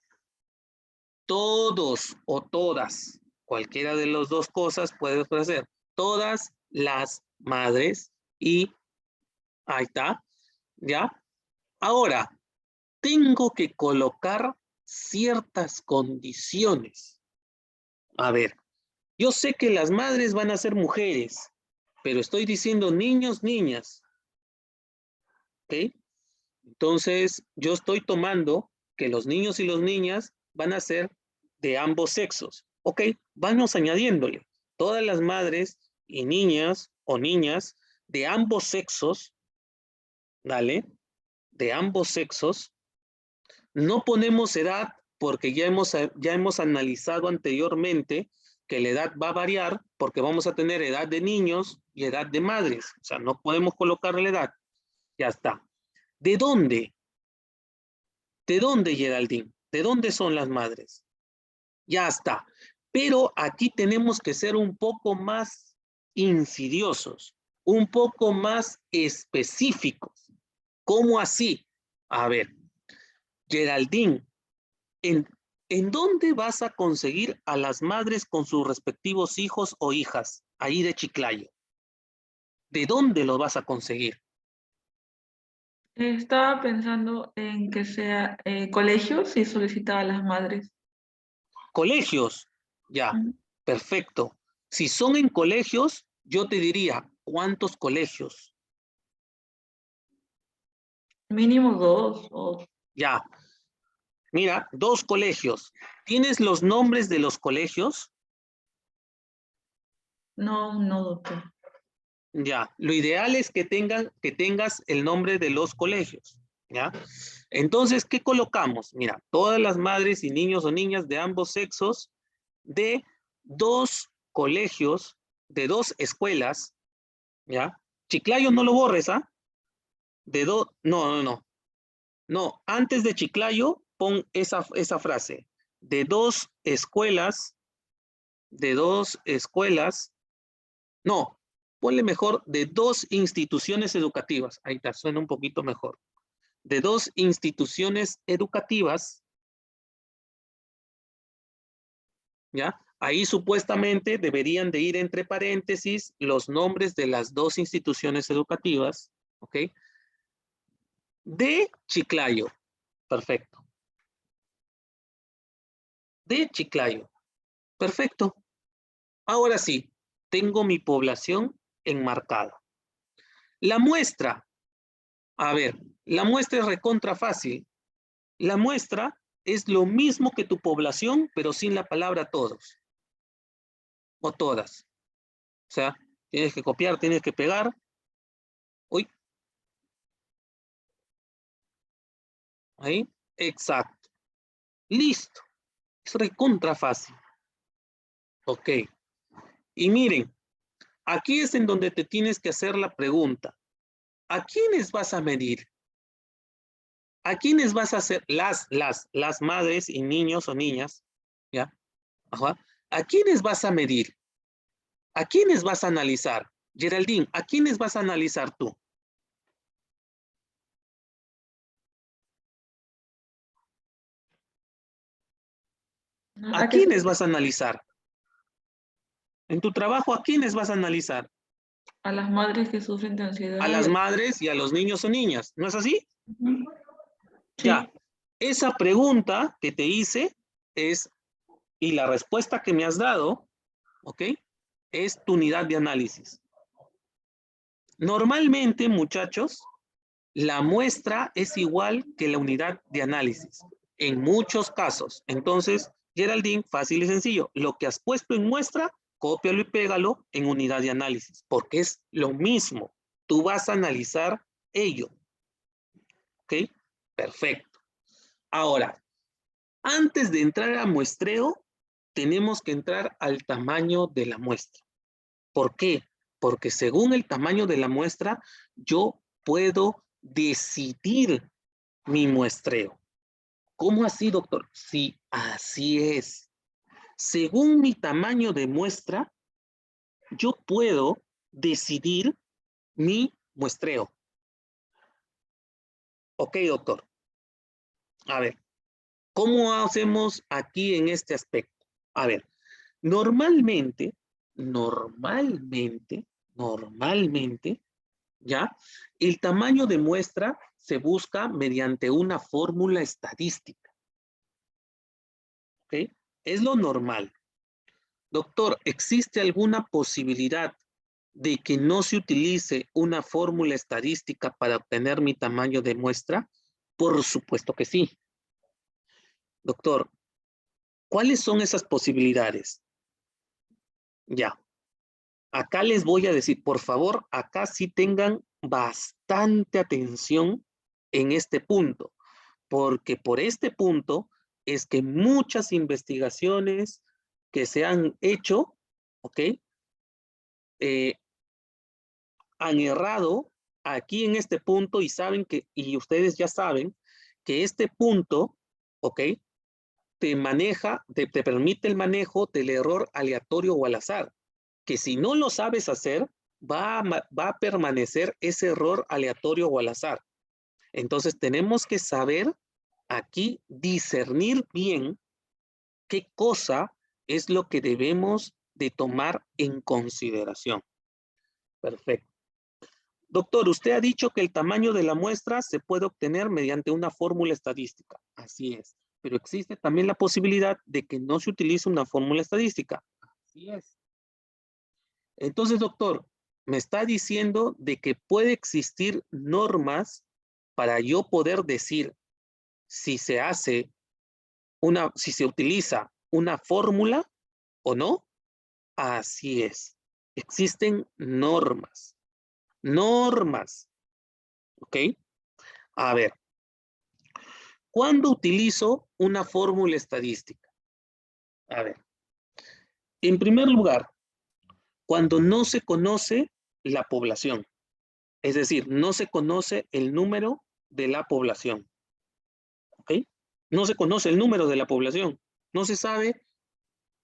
todos o todas. Cualquiera de las dos cosas puedes hacer. Todas las madres y ahí está, ¿ya? Ahora, tengo que colocar ciertas condiciones. A ver, yo sé que las madres van a ser mujeres, pero estoy diciendo niños, niñas. ¿Ok? Entonces, yo estoy tomando que los niños y las niñas van a ser de ambos sexos. ¿Ok? Vamos añadiéndole. Todas las madres y niñas o niñas de ambos sexos, ¿vale? De ambos sexos. No ponemos edad porque ya hemos analizado anteriormente que la edad va a variar porque vamos a tener edad de niños y edad de madres. O sea, no podemos colocar la edad. Ya está. ¿De dónde? ¿De dónde, Geraldine? ¿De dónde son las madres? Ya está. Pero aquí tenemos que ser un poco más insidiosos, un poco más específicos. ¿Cómo así? A ver, Geraldine, ¿en, ¿en dónde vas a conseguir a las madres con sus respectivos hijos o hijas ahí de Chiclayo? ¿De dónde los vas a conseguir? Estaba pensando en que sea colegios y solicitaba a las madres. Colegios, ya, Ujú. perfecto. Si son en colegios, yo te diría, ¿cuántos colegios? Mínimo dos o Ya, mira, 2 colegios. ¿Tienes los nombres de los colegios? no, no, doctor. Ya, lo ideal es que tengas el nombre de los colegios, ¿ya? Entonces, ¿qué colocamos? Mira, todas las madres y niños o niñas de ambos sexos de 2 colegios, de 2 escuelas, ¿ya? Chiclayo no lo borres, ¿ah? No, antes de Chiclayo, pon esa frase. De dos escuelas, no, ponle mejor de 2 instituciones educativas. Ahí está, suena un poquito mejor. De 2 instituciones educativas, ¿ya? Ahí supuestamente deberían de ir entre paréntesis los nombres de las 2 instituciones educativas, ¿ok? De Chiclayo, perfecto. De Chiclayo, perfecto. Ahora sí, tengo mi población enmarcada. La muestra, a ver, la muestra es recontra fácil. La muestra es lo mismo que tu población, pero sin la palabra todos o todas. O sea, tienes que copiar, tienes que pegar. Uy, ahí, exacto. Listo. Es recontra fácil. Ok. Y miren, aquí es en donde te tienes que hacer la pregunta. ¿A quiénes vas a medir? ¿A quiénes vas a hacer las madres y niños o niñas? ¿Ya? Ajá. ¿A quiénes vas a medir? ¿A quiénes vas a analizar? Geraldine, ¿a quiénes vas a analizar tú? ¿A ¿A qué? quiénes vas a analizar? En tu trabajo, ¿a quiénes vas a analizar? A las madres que sufren de A ansiedad. las madres y a los niños o niñas. ¿No es así? Ujú. Ya. Sí. Esa pregunta que te hice es, y la respuesta que me has dado, ¿ok? Es tu unidad de análisis. Normalmente, muchachos, la muestra es igual que la unidad de análisis. En muchos casos. Entonces, Geraldine, fácil y sencillo. Lo que has puesto en muestra, cópialo y pégalo en unidad de análisis, porque es lo mismo. Tú vas a analizar ello. ¿Ok? Perfecto. Ahora, antes de entrar a muestreo, tenemos que entrar al tamaño de la muestra. ¿Por qué? Porque según el tamaño de la muestra, yo puedo decidir mi muestreo. ¿Cómo así, doctor? Sí, así es. Según mi tamaño de muestra, yo puedo decidir mi muestreo. Ok, doctor. A ver, ¿cómo hacemos aquí en este aspecto? A ver, normalmente, ¿ya? El tamaño de muestra se busca mediante una fórmula estadística. ¿Ok? Es lo normal. Doctor, ¿existe alguna posibilidad de que no se utilice una fórmula estadística para obtener mi tamaño de muestra? Por supuesto que sí. Doctor, ¿cuáles son esas posibilidades? Ya. Acá les voy a decir, por favor, acá sí tengan bastante atención en este punto, porque por este punto es que muchas investigaciones que se han hecho, ¿ok? Han errado aquí en este punto y saben que, y ustedes ya saben que este punto, ¿ok? Te permite el manejo del error aleatorio o al azar, que si no lo sabes hacer, va a permanecer ese error aleatorio o al azar. Entonces tenemos que saber aquí discernir bien qué cosa es lo que debemos de tomar en consideración. Perfecto. Doctor, usted ha dicho que el tamaño de la muestra se puede obtener mediante una fórmula estadística. Así es. Pero existe también la posibilidad de que no se utilice una fórmula estadística. Así es. Entonces, doctor, me está diciendo de que puede existir normas para yo poder decir si se hace si se utiliza una fórmula o no. Así es. Existen normas. Normas. ¿Ok? A ver, ¿cuándo utilizo una fórmula estadística? A ver, en primer lugar, cuando no se conoce la población, es decir, no se conoce el número de la población, ¿ok? No se conoce el número de la población, no se sabe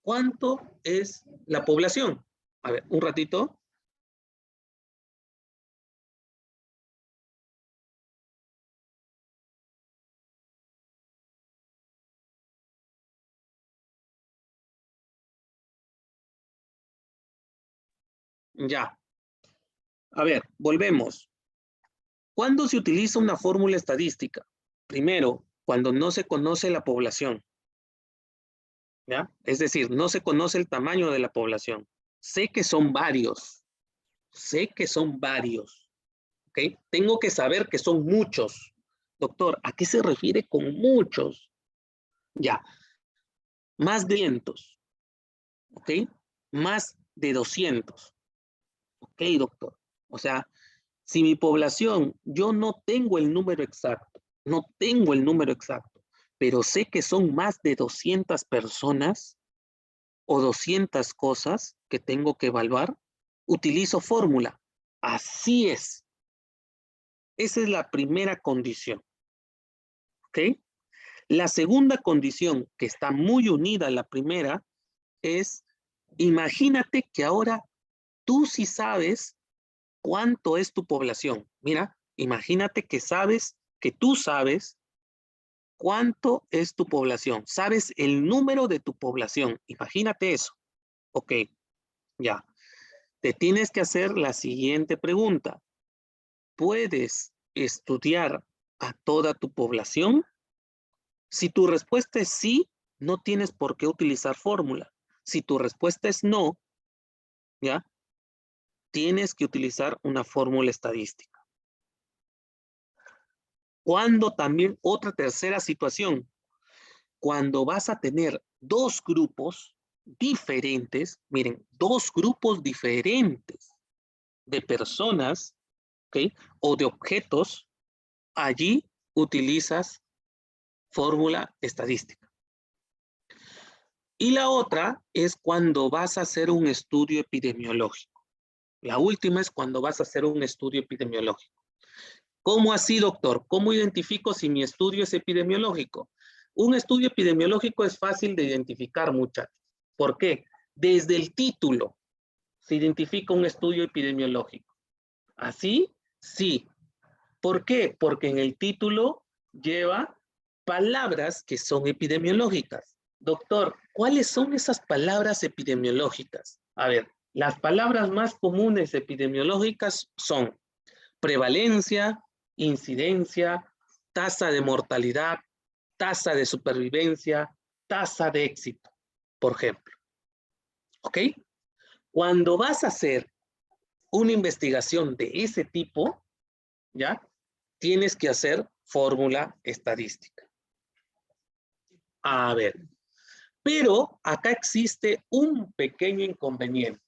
cuánto es la población. A ver, un ratito. Ya. A ver, volvemos. ¿Cuándo se utiliza una fórmula estadística? Primero, cuando no se conoce la población. ¿Ya? Es decir, no se conoce el tamaño de la población. Sé que son varios. Sé que son varios. ¿Ok? Tengo que saber que son muchos. Doctor, ¿a qué se refiere con muchos? Ya. Más de 200. ¿Ok? Más de 200. ¿Ok, doctor? O sea, si mi población, yo no tengo el número exacto, no tengo el número exacto, pero sé que son más de 200 personas o 200 cosas que tengo que evaluar, utilizo fórmula. Así es. Esa es la primera condición. ¿Ok? La segunda condición, que está muy unida a la primera, es, imagínate que ahora tú sí sabes cuánto es tu población. Mira, imagínate que tú sabes cuánto es tu población. Sabes el número de tu población. Imagínate eso. Ok, ya. Te tienes que hacer la siguiente pregunta. ¿Puedes estudiar a toda tu población? Si tu respuesta es sí, no tienes por qué utilizar fórmula. Si tu respuesta es no, ¿ya? tienes que utilizar una fórmula estadística. Cuando también, otra tercera situación, cuando vas a tener dos grupos diferentes, miren, dos grupos diferentes de personas, ¿ok? O de objetos, allí utilizas fórmula estadística. Y la otra es cuando vas a hacer un estudio epidemiológico. La última es cuando vas a hacer un estudio epidemiológico. ¿Cómo así, doctor? ¿Cómo identifico si mi estudio es epidemiológico? Un estudio epidemiológico es fácil de identificar, muchachos. ¿Por qué? Desde el título se identifica un estudio epidemiológico. ¿Así? Sí. ¿Por qué? Porque en el título lleva palabras que son epidemiológicas. Doctor, ¿cuáles son esas palabras epidemiológicas? A ver, las palabras más comunes epidemiológicas son prevalencia, incidencia, tasa de mortalidad, tasa de supervivencia, tasa de éxito, por ejemplo. ¿Ok? Cuando vas a hacer una investigación de ese tipo, ¿ya? Tienes que hacer fórmula estadística. A ver, pero acá existe un pequeño inconveniente.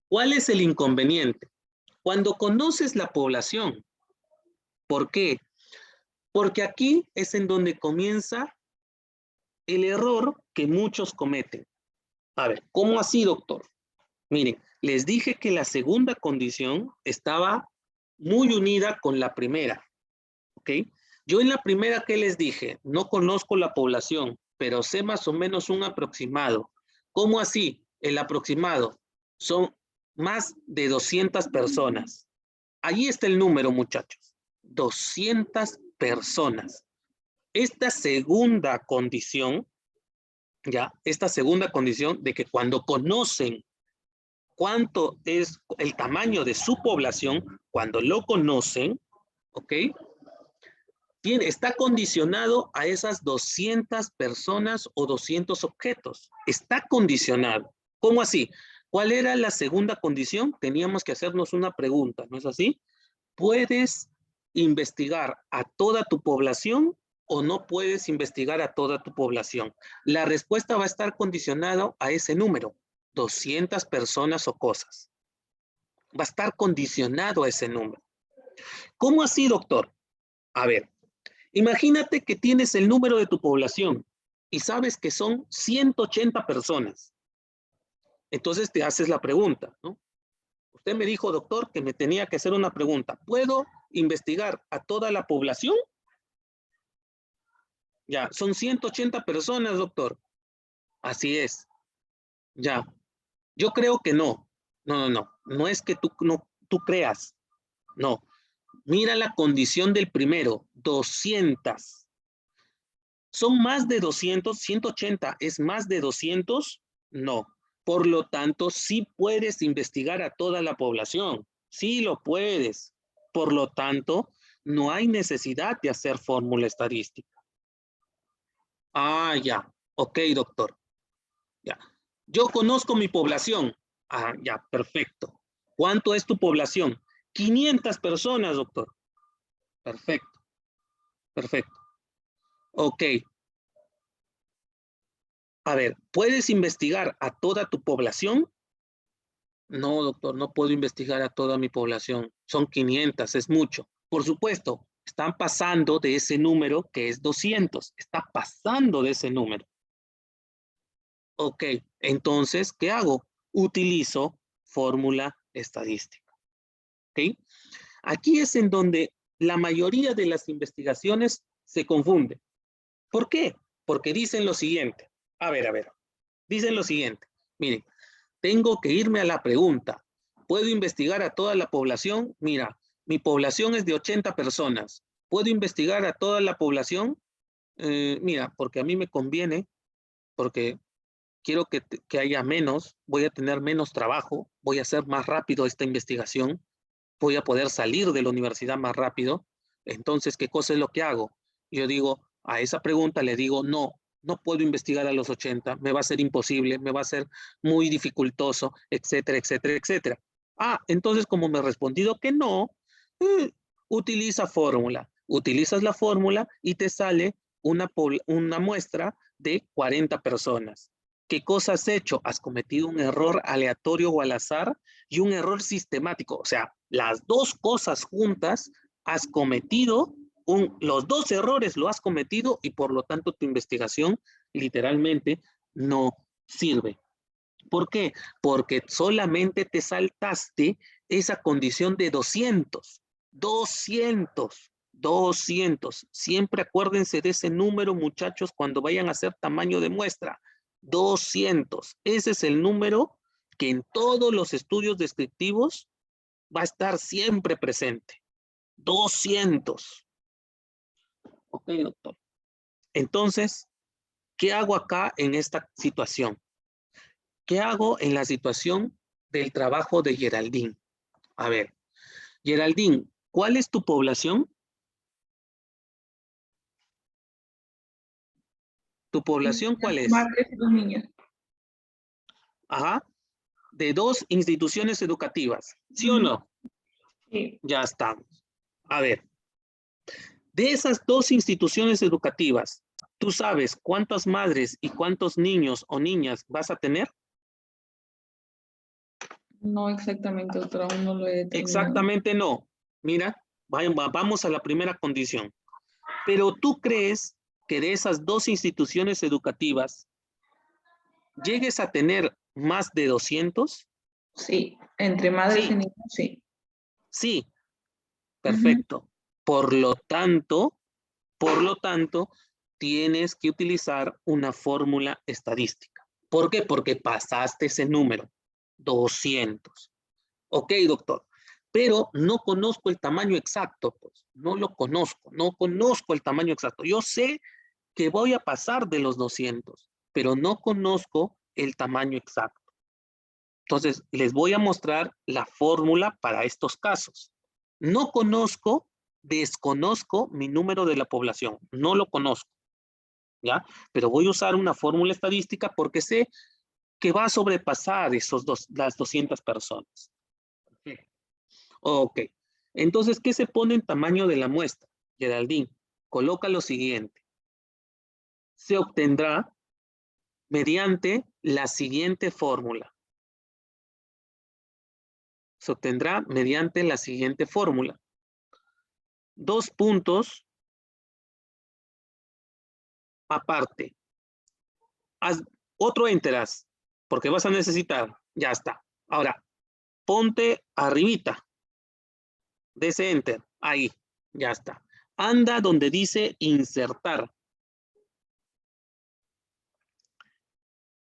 ¿Cuál es el inconveniente? Cuando conoces la población. ¿Por qué? Porque aquí es en donde comienza el error que muchos cometen. A ver, ¿cómo así, doctor? Miren, les dije que la segunda condición estaba muy unida con la primera, ¿ok? Yo en la primera, ¿qué les dije? No conozco la población, pero sé más o menos un aproximado. ¿Cómo así? El aproximado son más de 200 personas. Ahí está el número, muchachos. 200 personas. Esta segunda condición, ya, esta segunda condición de que cuando conocen cuánto es el tamaño de su población, cuando lo conocen, ¿ok? Está condicionado a esas 200 personas o 200 objetos. Está condicionado. ¿Cómo así? ¿Cuál era la segunda condición? Teníamos que hacernos una pregunta, ¿no es así? ¿Puedes investigar a toda tu población o no puedes investigar a toda tu población? La respuesta va a estar condicionada a ese número, 200 personas o cosas. Va a estar condicionado a ese número. ¿Cómo así, doctor? A ver, imagínate que tienes el número de tu población y sabes que son 180 personas. Entonces te haces la pregunta, ¿no? Usted me dijo, doctor, que me tenía que hacer una pregunta. ¿Puedo investigar a toda la población? Ya, son 180 personas, doctor. Así es. Ya, yo creo que no. No es que tú creas. No. Mira la condición del primero, 200. ¿Son más de 200? ¿180 es más de 200? No. Por lo tanto, sí puedes investigar a toda la población. Sí lo puedes. Por lo tanto, no hay necesidad de hacer fórmula estadística. Ah, ya. Ok, doctor. Ya. Yo conozco mi población. Ah, ya, perfecto. ¿Cuánto es tu población? 500 personas, doctor. Perfecto, perfecto. Ok. A ver, ¿puedes investigar a toda tu población? No, doctor, no puedo investigar a toda mi población. Son 500, es mucho. Por supuesto, están pasando de ese número que es 200. Está pasando de ese número. Ok, entonces, ¿qué hago? Utilizo fórmula estadística. ¿Ok? Aquí es en donde la mayoría de las investigaciones se confunden. ¿Por qué? Porque dicen lo siguiente. A ver. Dicen lo siguiente. Miren, tengo que irme a la pregunta. ¿Puedo investigar a toda la población? Mira, mi población es de 80 personas. ¿Puedo investigar a toda la población? Mira, porque a mí me conviene, porque quiero que haya menos, voy a tener menos trabajo, voy a hacer más rápido esta investigación, voy a poder salir de la universidad más rápido. Entonces, ¿qué cosa es lo que hago? Yo digo, a esa pregunta le digo, no puedo investigar a los 80, me va a ser imposible, me va a ser muy dificultoso, etcétera, etcétera, etcétera. Entonces como me he respondido que no, utiliza fórmula. Utilizas la fórmula y te sale una muestra de 40 personas. ¿Qué cosa has hecho? Has cometido un error aleatorio o al azar y un error sistemático. O sea, las dos cosas juntas has cometido, los dos errores lo has cometido y por lo tanto tu investigación literalmente no sirve. ¿Por qué? Porque solamente te saltaste esa condición de 200. 200. Siempre acuérdense de ese número, muchachos, cuando vayan a hacer tamaño de muestra. 200. Ese es el número que en todos los estudios descriptivos va a estar siempre presente. 200. Ok, doctor. Entonces, ¿qué hago acá en esta situación? ¿Qué hago en la situación del trabajo de Geraldine? A ver, Geraldine, ¿cuál es tu población? ¿Tu población cuál es? Madres y los niños. Ajá, de 2 instituciones educativas, ¿sí o no? Sí. Ya estamos. A ver, de esas 2 instituciones educativas, ¿tú sabes cuántas madres y cuántos niños o niñas vas a tener? No exactamente, doctor, aún no lo he determinado. Exactamente no. Mira, vamos a la primera condición. Pero tú crees que de esas 2 instituciones educativas llegues a tener más de 200? Sí, entre madres y Sí, niños, sí. sí, perfecto. Por lo tanto, tienes que utilizar una fórmula estadística. ¿Por qué? Porque pasaste ese número, 200. Ok, doctor, pero no conozco el tamaño exacto, pues, no lo conozco, no conozco el tamaño exacto. Yo sé que voy a pasar de los 200, pero no conozco el tamaño exacto. Entonces, les voy a mostrar la fórmula para estos casos. No conozco, desconozco mi número de la población, no lo conozco, ¿ya? Pero voy a usar una fórmula estadística porque sé que va a sobrepasar las 200 personas. Ok, entonces, ¿qué se pone en tamaño de la muestra? Geraldine, coloca lo siguiente. Se obtendrá mediante la siguiente fórmula. Se obtendrá mediante la siguiente fórmula. 2 puntos aparte. Haz otro enteras, porque vas a necesitar. Ya está. Ahora, ponte arribita de ese enter. Ahí, ya está. Anda donde dice insertar.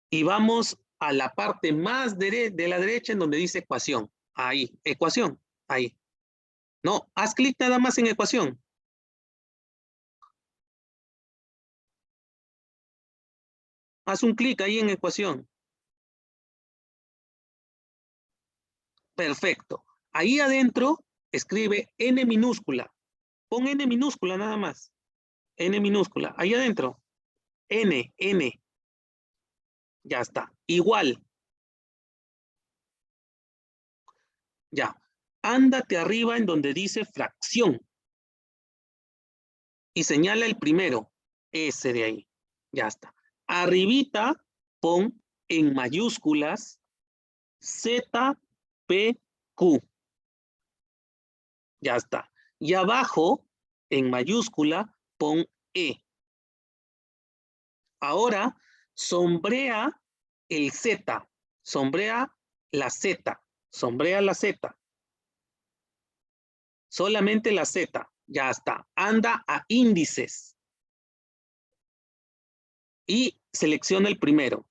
Y vamos a la parte más de la derecha en donde dice ecuación. Ahí, ecuación. Ahí. No, haz clic nada más en ecuación. Haz un clic ahí en ecuación. Perfecto. Ahí adentro escribe N minúscula. Pon N minúscula nada más. N minúscula. Ahí adentro. N. Ya está. Igual. Ya. Ándate arriba en donde dice fracción. Y señala el primero. Ese de ahí. Ya está. Arribita pon en mayúsculas ZPQ. Ya está. Y abajo, en mayúscula, pon E. Ahora, sombrea el Z. Sombrea la Z. Sombrea la Z. Solamente la Z. Ya está. Anda a índices. Y selecciona el primero.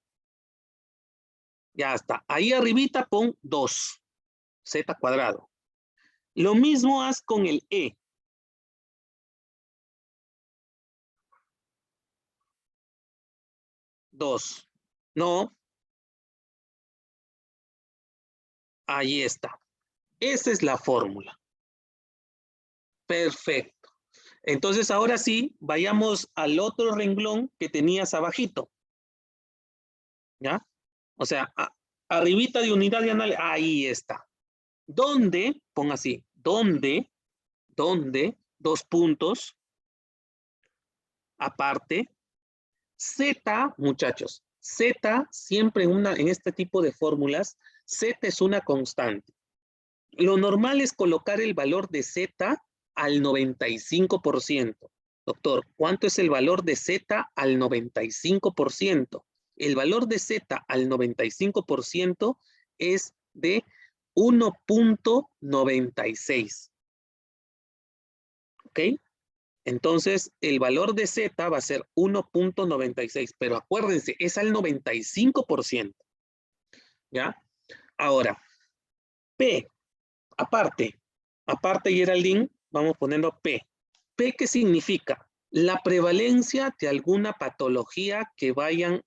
Ya está. Ahí arribita pon 2. Z cuadrado. Lo mismo haz con el E. 2. No. Ahí está. Esa es la fórmula. Perfecto. Entonces, ahora sí, vayamos al otro renglón que tenías abajito. ¿Ya? O sea, arribita de unidad de análisis, ahí está. donde, ponga así, donde, dos puntos, aparte, Z, muchachos, Z siempre en este tipo de fórmulas, Z es una constante. Lo normal es colocar el valor de Z al 95%. Doctor, ¿cuánto es el valor de Z al 95%? El valor de Z al 95% es de 1.96. ¿Ok? Entonces, el valor de Z va a ser 1.96, pero acuérdense, es al 95%. ¿Ya? Ahora, P, aparte, Geraldine, vamos poniendo P. P, ¿qué significa? La prevalencia de alguna patología que vayan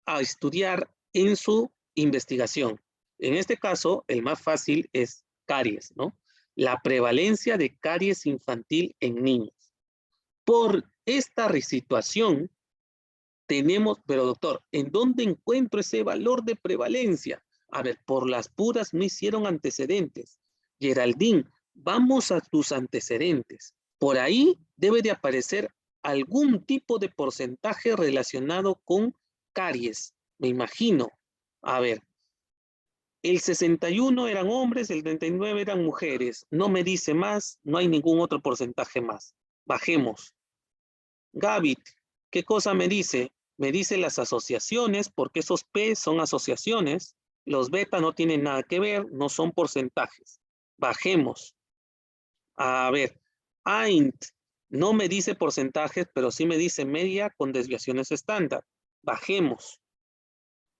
a estudiar en su investigación. En este caso, el más fácil es caries, ¿no? La prevalencia de caries infantil en niños. Por esta situación, tenemos, pero doctor, ¿en dónde encuentro ese valor de prevalencia? A ver, por las puras no hicieron antecedentes. Geraldine, vamos a tus antecedentes. Por ahí debe de aparecer algún tipo de porcentaje relacionado con caries, me imagino. A ver, el 61 eran hombres, el 39 eran mujeres. No me dice más, no hay ningún otro porcentaje más. Bajemos. Gavit, ¿qué cosa me dice? Me dice las asociaciones, porque esos P son asociaciones, los beta no tienen nada que ver, no son porcentajes. Bajemos. A ver, AINT no me dice porcentajes, pero sí me dice media con desviaciones estándar. Bajemos.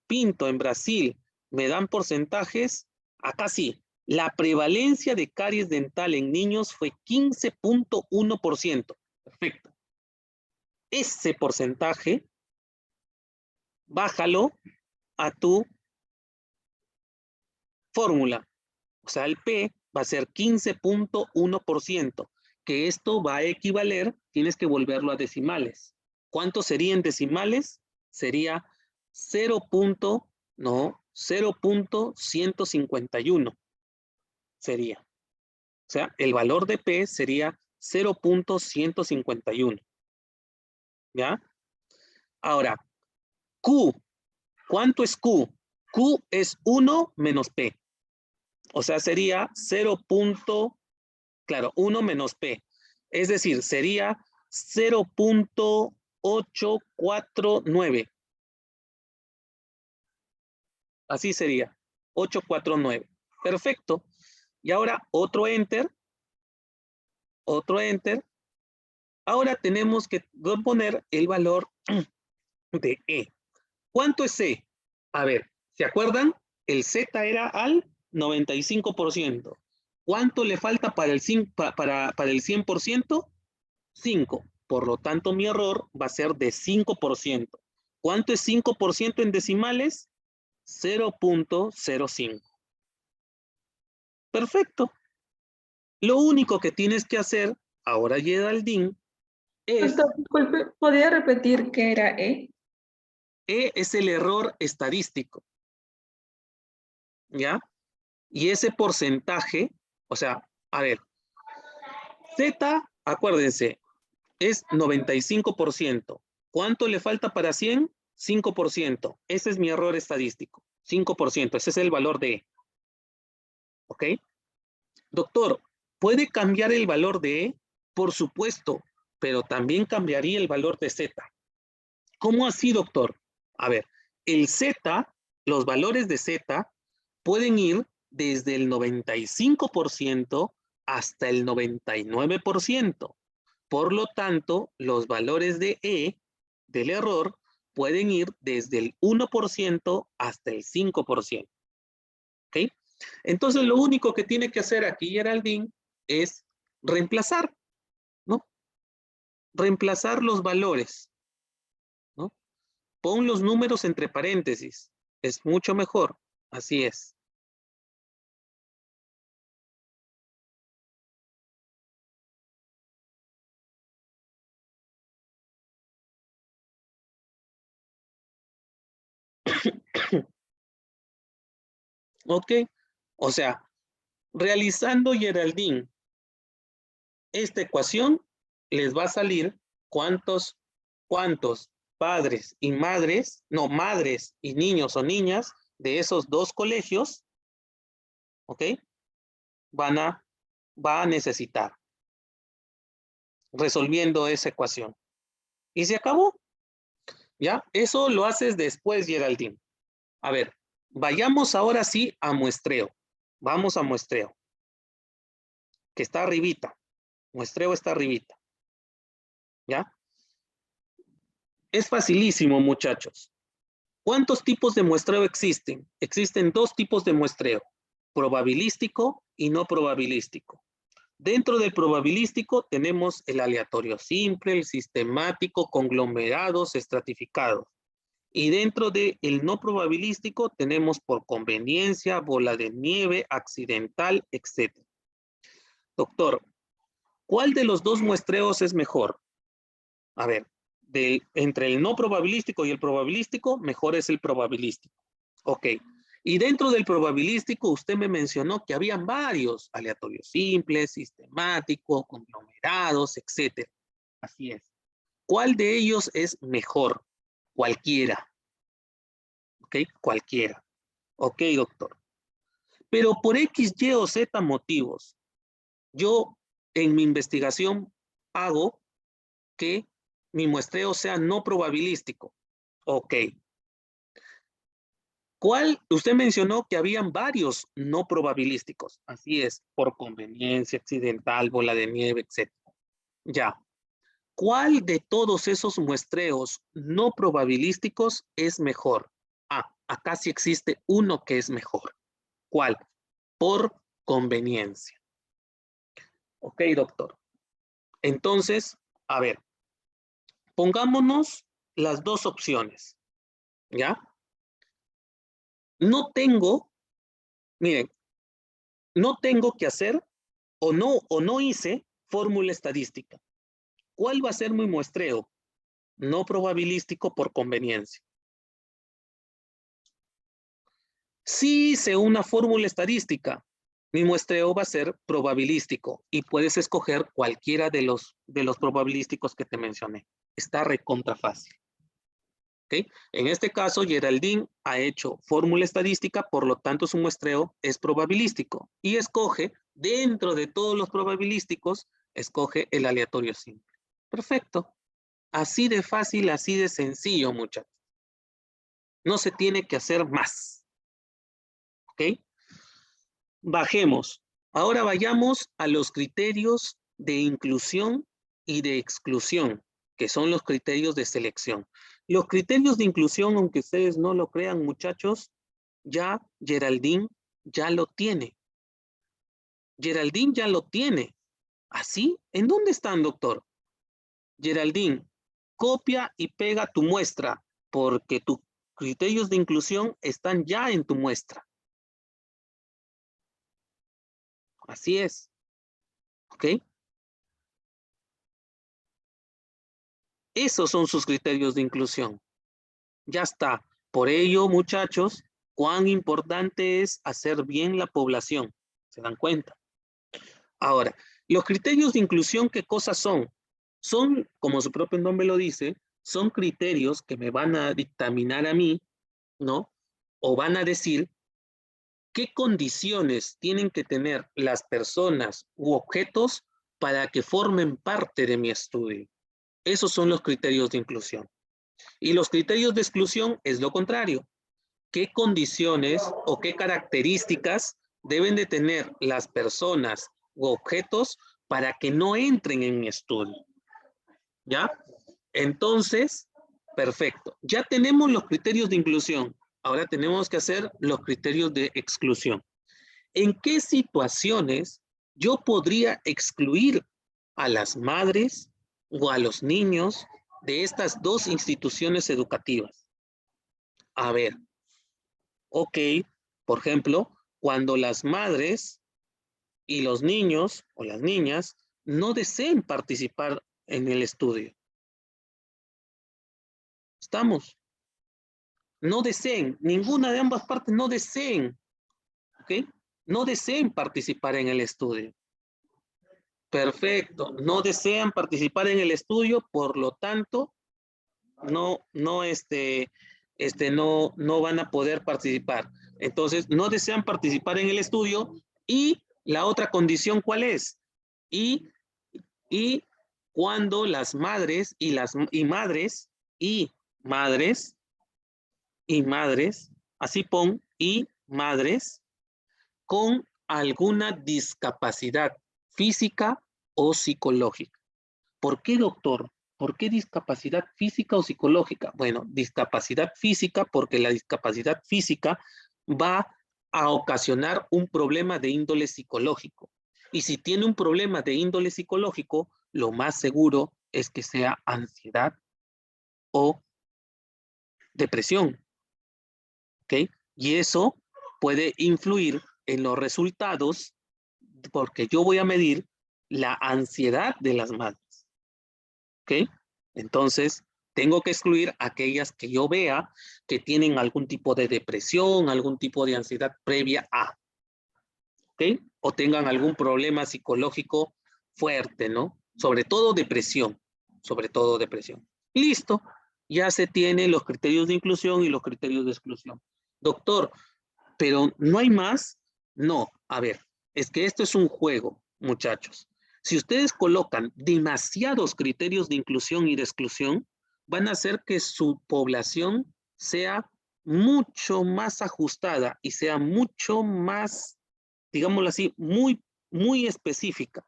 Pinto, en Brasil, ¿me dan porcentajes? Acá sí. La prevalencia de caries dental en niños fue 15.1%. Perfecto. Ese porcentaje, bájalo a tu fórmula. O sea, el P va a ser 15.1%, que esto va a equivaler, tienes que volverlo a decimales. ¿Cuánto sería en decimales? Sería 0.151. Sería. O sea, el valor de P sería 0.151. ¿Ya? Ahora, Q. ¿Cuánto es Q? Q es 1 menos P. O sea, sería 0. Claro, 1 menos P. Es decir, sería 0.849. Así sería, 849. Perfecto. Y ahora otro enter. Otro enter. Ahora tenemos que poner el valor de E. ¿Cuánto es E? A ver, ¿se acuerdan? El Z era al 95%. ¿Cuánto le falta para el 100%? 5. Por lo tanto, mi error va a ser de 5%. ¿Cuánto es 5% en decimales? 0.05. Perfecto. Lo único que tienes que hacer, ahora Geraldine, es, Doctor, disculpe, ¿podría repetir qué era E? E es el error estadístico, ¿ya? Y ese porcentaje, o sea, a ver, Z, acuérdense, es 95%. ¿Cuánto le falta para 100? 5%. Ese es mi error estadístico. 5%. Ese es el valor de E. ¿Ok? Doctor, ¿puede cambiar el valor de E? Por supuesto, pero también cambiaría el valor de Z. ¿Cómo así, doctor? A ver, el Z, los valores de Z pueden ir desde el 95% hasta el 99%. Por lo tanto, los valores de E del error pueden ir desde el 1% hasta el 5%. ¿Ok? Entonces, lo único que tiene que hacer aquí Geraldine es reemplazar, ¿no? Reemplazar los valores, ¿no? Pon los números entre paréntesis. Es mucho mejor. Así es. Ok. O sea, Realizando, Geraldine, esta ecuación, les va a salir cuántos padres y madres, no, madres y niños o niñas de esos dos colegios, ¿ok? Va a necesitar, resolviendo esa ecuación. Y se acabó. ¿Ya? Eso lo haces después, Geraldine. A ver, vayamos ahora sí a muestreo. Vamos a muestreo. Que está arribita. Muestreo está arribita. ¿Ya? Es facilísimo, muchachos. ¿Cuántos tipos de muestreo existen? Existen dos tipos de muestreo. Probabilístico y no probabilístico. Dentro del probabilístico tenemos el aleatorio simple, el sistemático, conglomerados, estratificados. Y dentro del no probabilístico tenemos por conveniencia, bola de nieve, accidental, etc. Doctor, ¿cuál de los dos muestreos es mejor? A ver, entre el no probabilístico y el probabilístico, mejor es el probabilístico. Ok. Y dentro del probabilístico, usted me mencionó que habían varios, aleatorios simples, sistemáticos, conglomerados, etc. Así es. ¿Cuál de ellos es mejor? Cualquiera. ¿Ok? Cualquiera. Ok, doctor. Pero por X, Y o Z motivos, yo en mi investigación hago que mi muestreo sea no probabilístico. Ok. ¿Cuál? Usted mencionó que habían varios no probabilísticos. Así es, por conveniencia, accidental, bola de nieve, etc. Ya. ¿Cuál de todos esos muestreos no probabilísticos es mejor? Ah, acá sí existe uno que es mejor. ¿Cuál? Por conveniencia. Ok, doctor. Entonces, a ver, pongámonos las dos opciones, ¿ya? No tengo, miren, no tengo que hacer o no hice fórmula estadística. ¿Cuál va a ser mi muestreo? No probabilístico por conveniencia. Si hice una fórmula estadística, mi muestreo va a ser probabilístico y puedes escoger cualquiera de los probabilísticos que te mencioné. Está recontra fácil. ¿Okay? En este caso, Geraldine ha hecho fórmula estadística, por lo tanto su muestreo es probabilístico y escoge, dentro de todos los probabilísticos, escoge el aleatorio simple. Perfecto. Así de fácil, así de sencillo, muchachos. No se tiene que hacer más. ¿Ok? Bajemos. Ahora vayamos a los criterios de inclusión y de exclusión, que son los criterios de selección. Los criterios de inclusión, aunque ustedes no lo crean, muchachos, ya Geraldine ya lo tiene. Geraldine ya lo tiene. ¿Así? ¿En dónde están, doctor? Geraldine, copia y pega tu muestra, porque tus criterios de inclusión están ya en tu muestra. Así es. ¿Ok? Esos son sus criterios de inclusión. Ya está. Por ello, muchachos, cuán importante es hacer bien la población. ¿Se dan cuenta? Ahora, los criterios de inclusión, ¿qué cosas son? Son, como su propio nombre lo dice, son criterios que me van a dictaminar a mí, ¿no? O van a decir qué condiciones tienen que tener las personas u objetos para que formen parte de mi estudio. Esos son los criterios de inclusión. Y los criterios de exclusión es lo contrario. ¿Qué condiciones o qué características deben de tener las personas u objetos para que no entren en mi estudio? ¿Ya? Entonces, perfecto. Ya tenemos los criterios de inclusión. Ahora tenemos que hacer los criterios de exclusión. ¿En qué situaciones yo podría excluir a las madres o a los niños de estas dos instituciones educativas? A ver, ok, por ejemplo, cuando las madres y los niños o las niñas no deseen participar en el estudio. ¿Estamos? No deseen, ninguna de ambas partes no deseen, ¿ok? no deseen participar en el estudio. Perfecto, no desean participar en el estudio, por lo tanto, no van a poder participar. Entonces, no desean participar en el estudio y la otra condición, ¿cuál es? Y cuando las madres así pon, y madres con alguna discapacidad física o psicológica. ¿Por qué, doctor? ¿Por qué discapacidad física o psicológica? Bueno, discapacidad física porque la discapacidad física va a ocasionar un problema de índole psicológico. Y si tiene un problema de índole psicológico, lo más seguro es que sea ansiedad o depresión. ¿Ok? Y eso puede influir en los resultados porque yo voy a medir la ansiedad de las madres. ¿Ok? Entonces, tengo que excluir aquellas que yo vea que tienen algún tipo de depresión, algún tipo de ansiedad previa a. ¿Ok? O tengan algún problema psicológico fuerte, ¿no? Sobre todo depresión. Sobre todo depresión. Listo. Ya se tienen los criterios de inclusión y los criterios de exclusión. Doctor, ¿pero no hay más? No. A ver, es que esto es un juego, muchachos. Si ustedes colocan demasiados criterios de inclusión y de exclusión, van a hacer que su población sea mucho más ajustada y sea mucho más, digámoslo así, muy específica.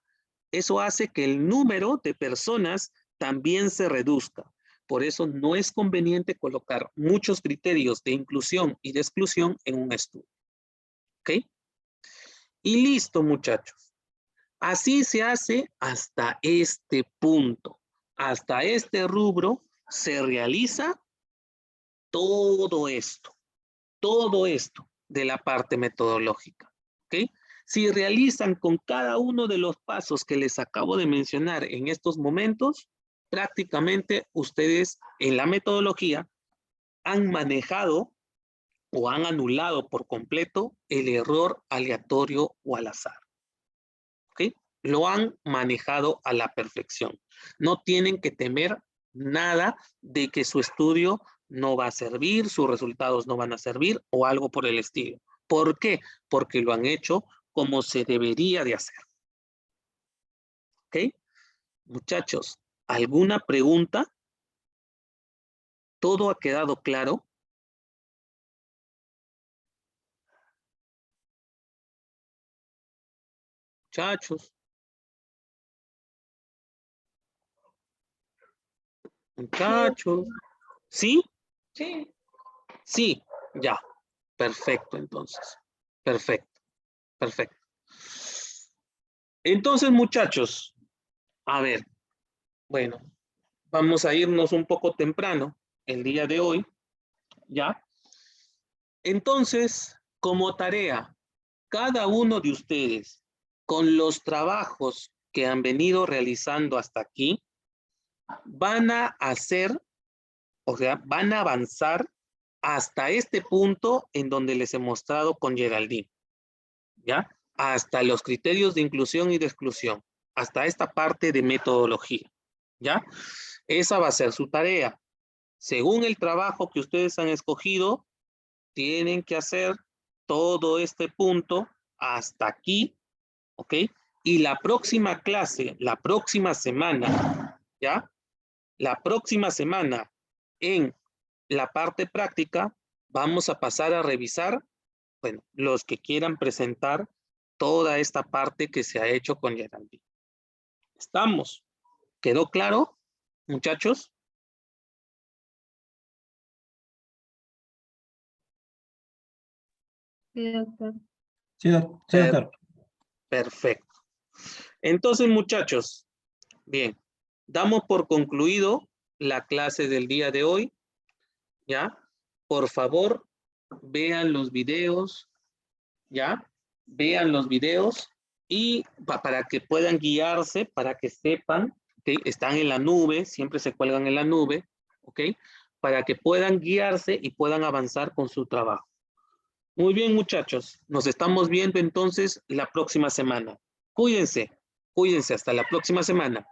Eso hace que el número de personas también se reduzca. Por eso no es conveniente colocar muchos criterios de inclusión y de exclusión en un estudio. ¿Ok? Y listo, muchachos. Así se hace hasta este punto. Hasta este rubro se realiza todo esto de la parte metodológica. ¿Ok? Si realizan con cada uno de los pasos que les acabo de mencionar en estos momentos, prácticamente ustedes en la metodología han manejado o han anulado por completo el error aleatorio o al azar. ¿Ok? Lo han manejado a la perfección. No tienen que temer nada de que su estudio no va a servir, sus resultados no van a servir o algo por el estilo. ¿Por qué? Porque lo han hecho como se debería de hacer. ¿Ok? Muchachos, ¿alguna pregunta? ¿Todo ha quedado claro? Muchachos. Muchachos. ¿Sí? Sí. Sí, ya. Perfecto, entonces. Perfecto, perfecto. Entonces, muchachos, a ver, bueno, vamos a irnos un poco temprano el día de hoy, ¿ya? Entonces, como tarea, cada uno de ustedes, con los trabajos que han venido realizando hasta aquí, van a hacer, o sea, van a avanzar hasta este punto en donde les he mostrado con Geraldine, ¿ya? Hasta los criterios de inclusión y de exclusión, hasta esta parte de metodología, ¿ya? Esa va a ser su tarea. Según el trabajo que ustedes han escogido, tienen que hacer todo este punto hasta aquí, ¿ok? Y la próxima clase, la próxima semana, ¿ya? La próxima semana en la parte práctica, vamos a pasar a revisar, bueno, los que quieran presentar toda esta parte que se ha hecho con Geraldine. ¿Estamos? ¿Quedó claro, muchachos? Sí, doctor. Sí, doctor. Perfecto. Entonces, muchachos, bien, damos por concluido la clase del día de hoy, ¿ya? Por favor, vean los videos, ¿ya? Vean los videos y para que puedan guiarse, para que sepan que están en la nube, siempre se cuelgan en la nube, ¿ok? Para que puedan guiarse y puedan avanzar con su trabajo. Muy bien, muchachos. Nos estamos viendo entonces la próxima semana. Cuídense, cuídense hasta la próxima semana.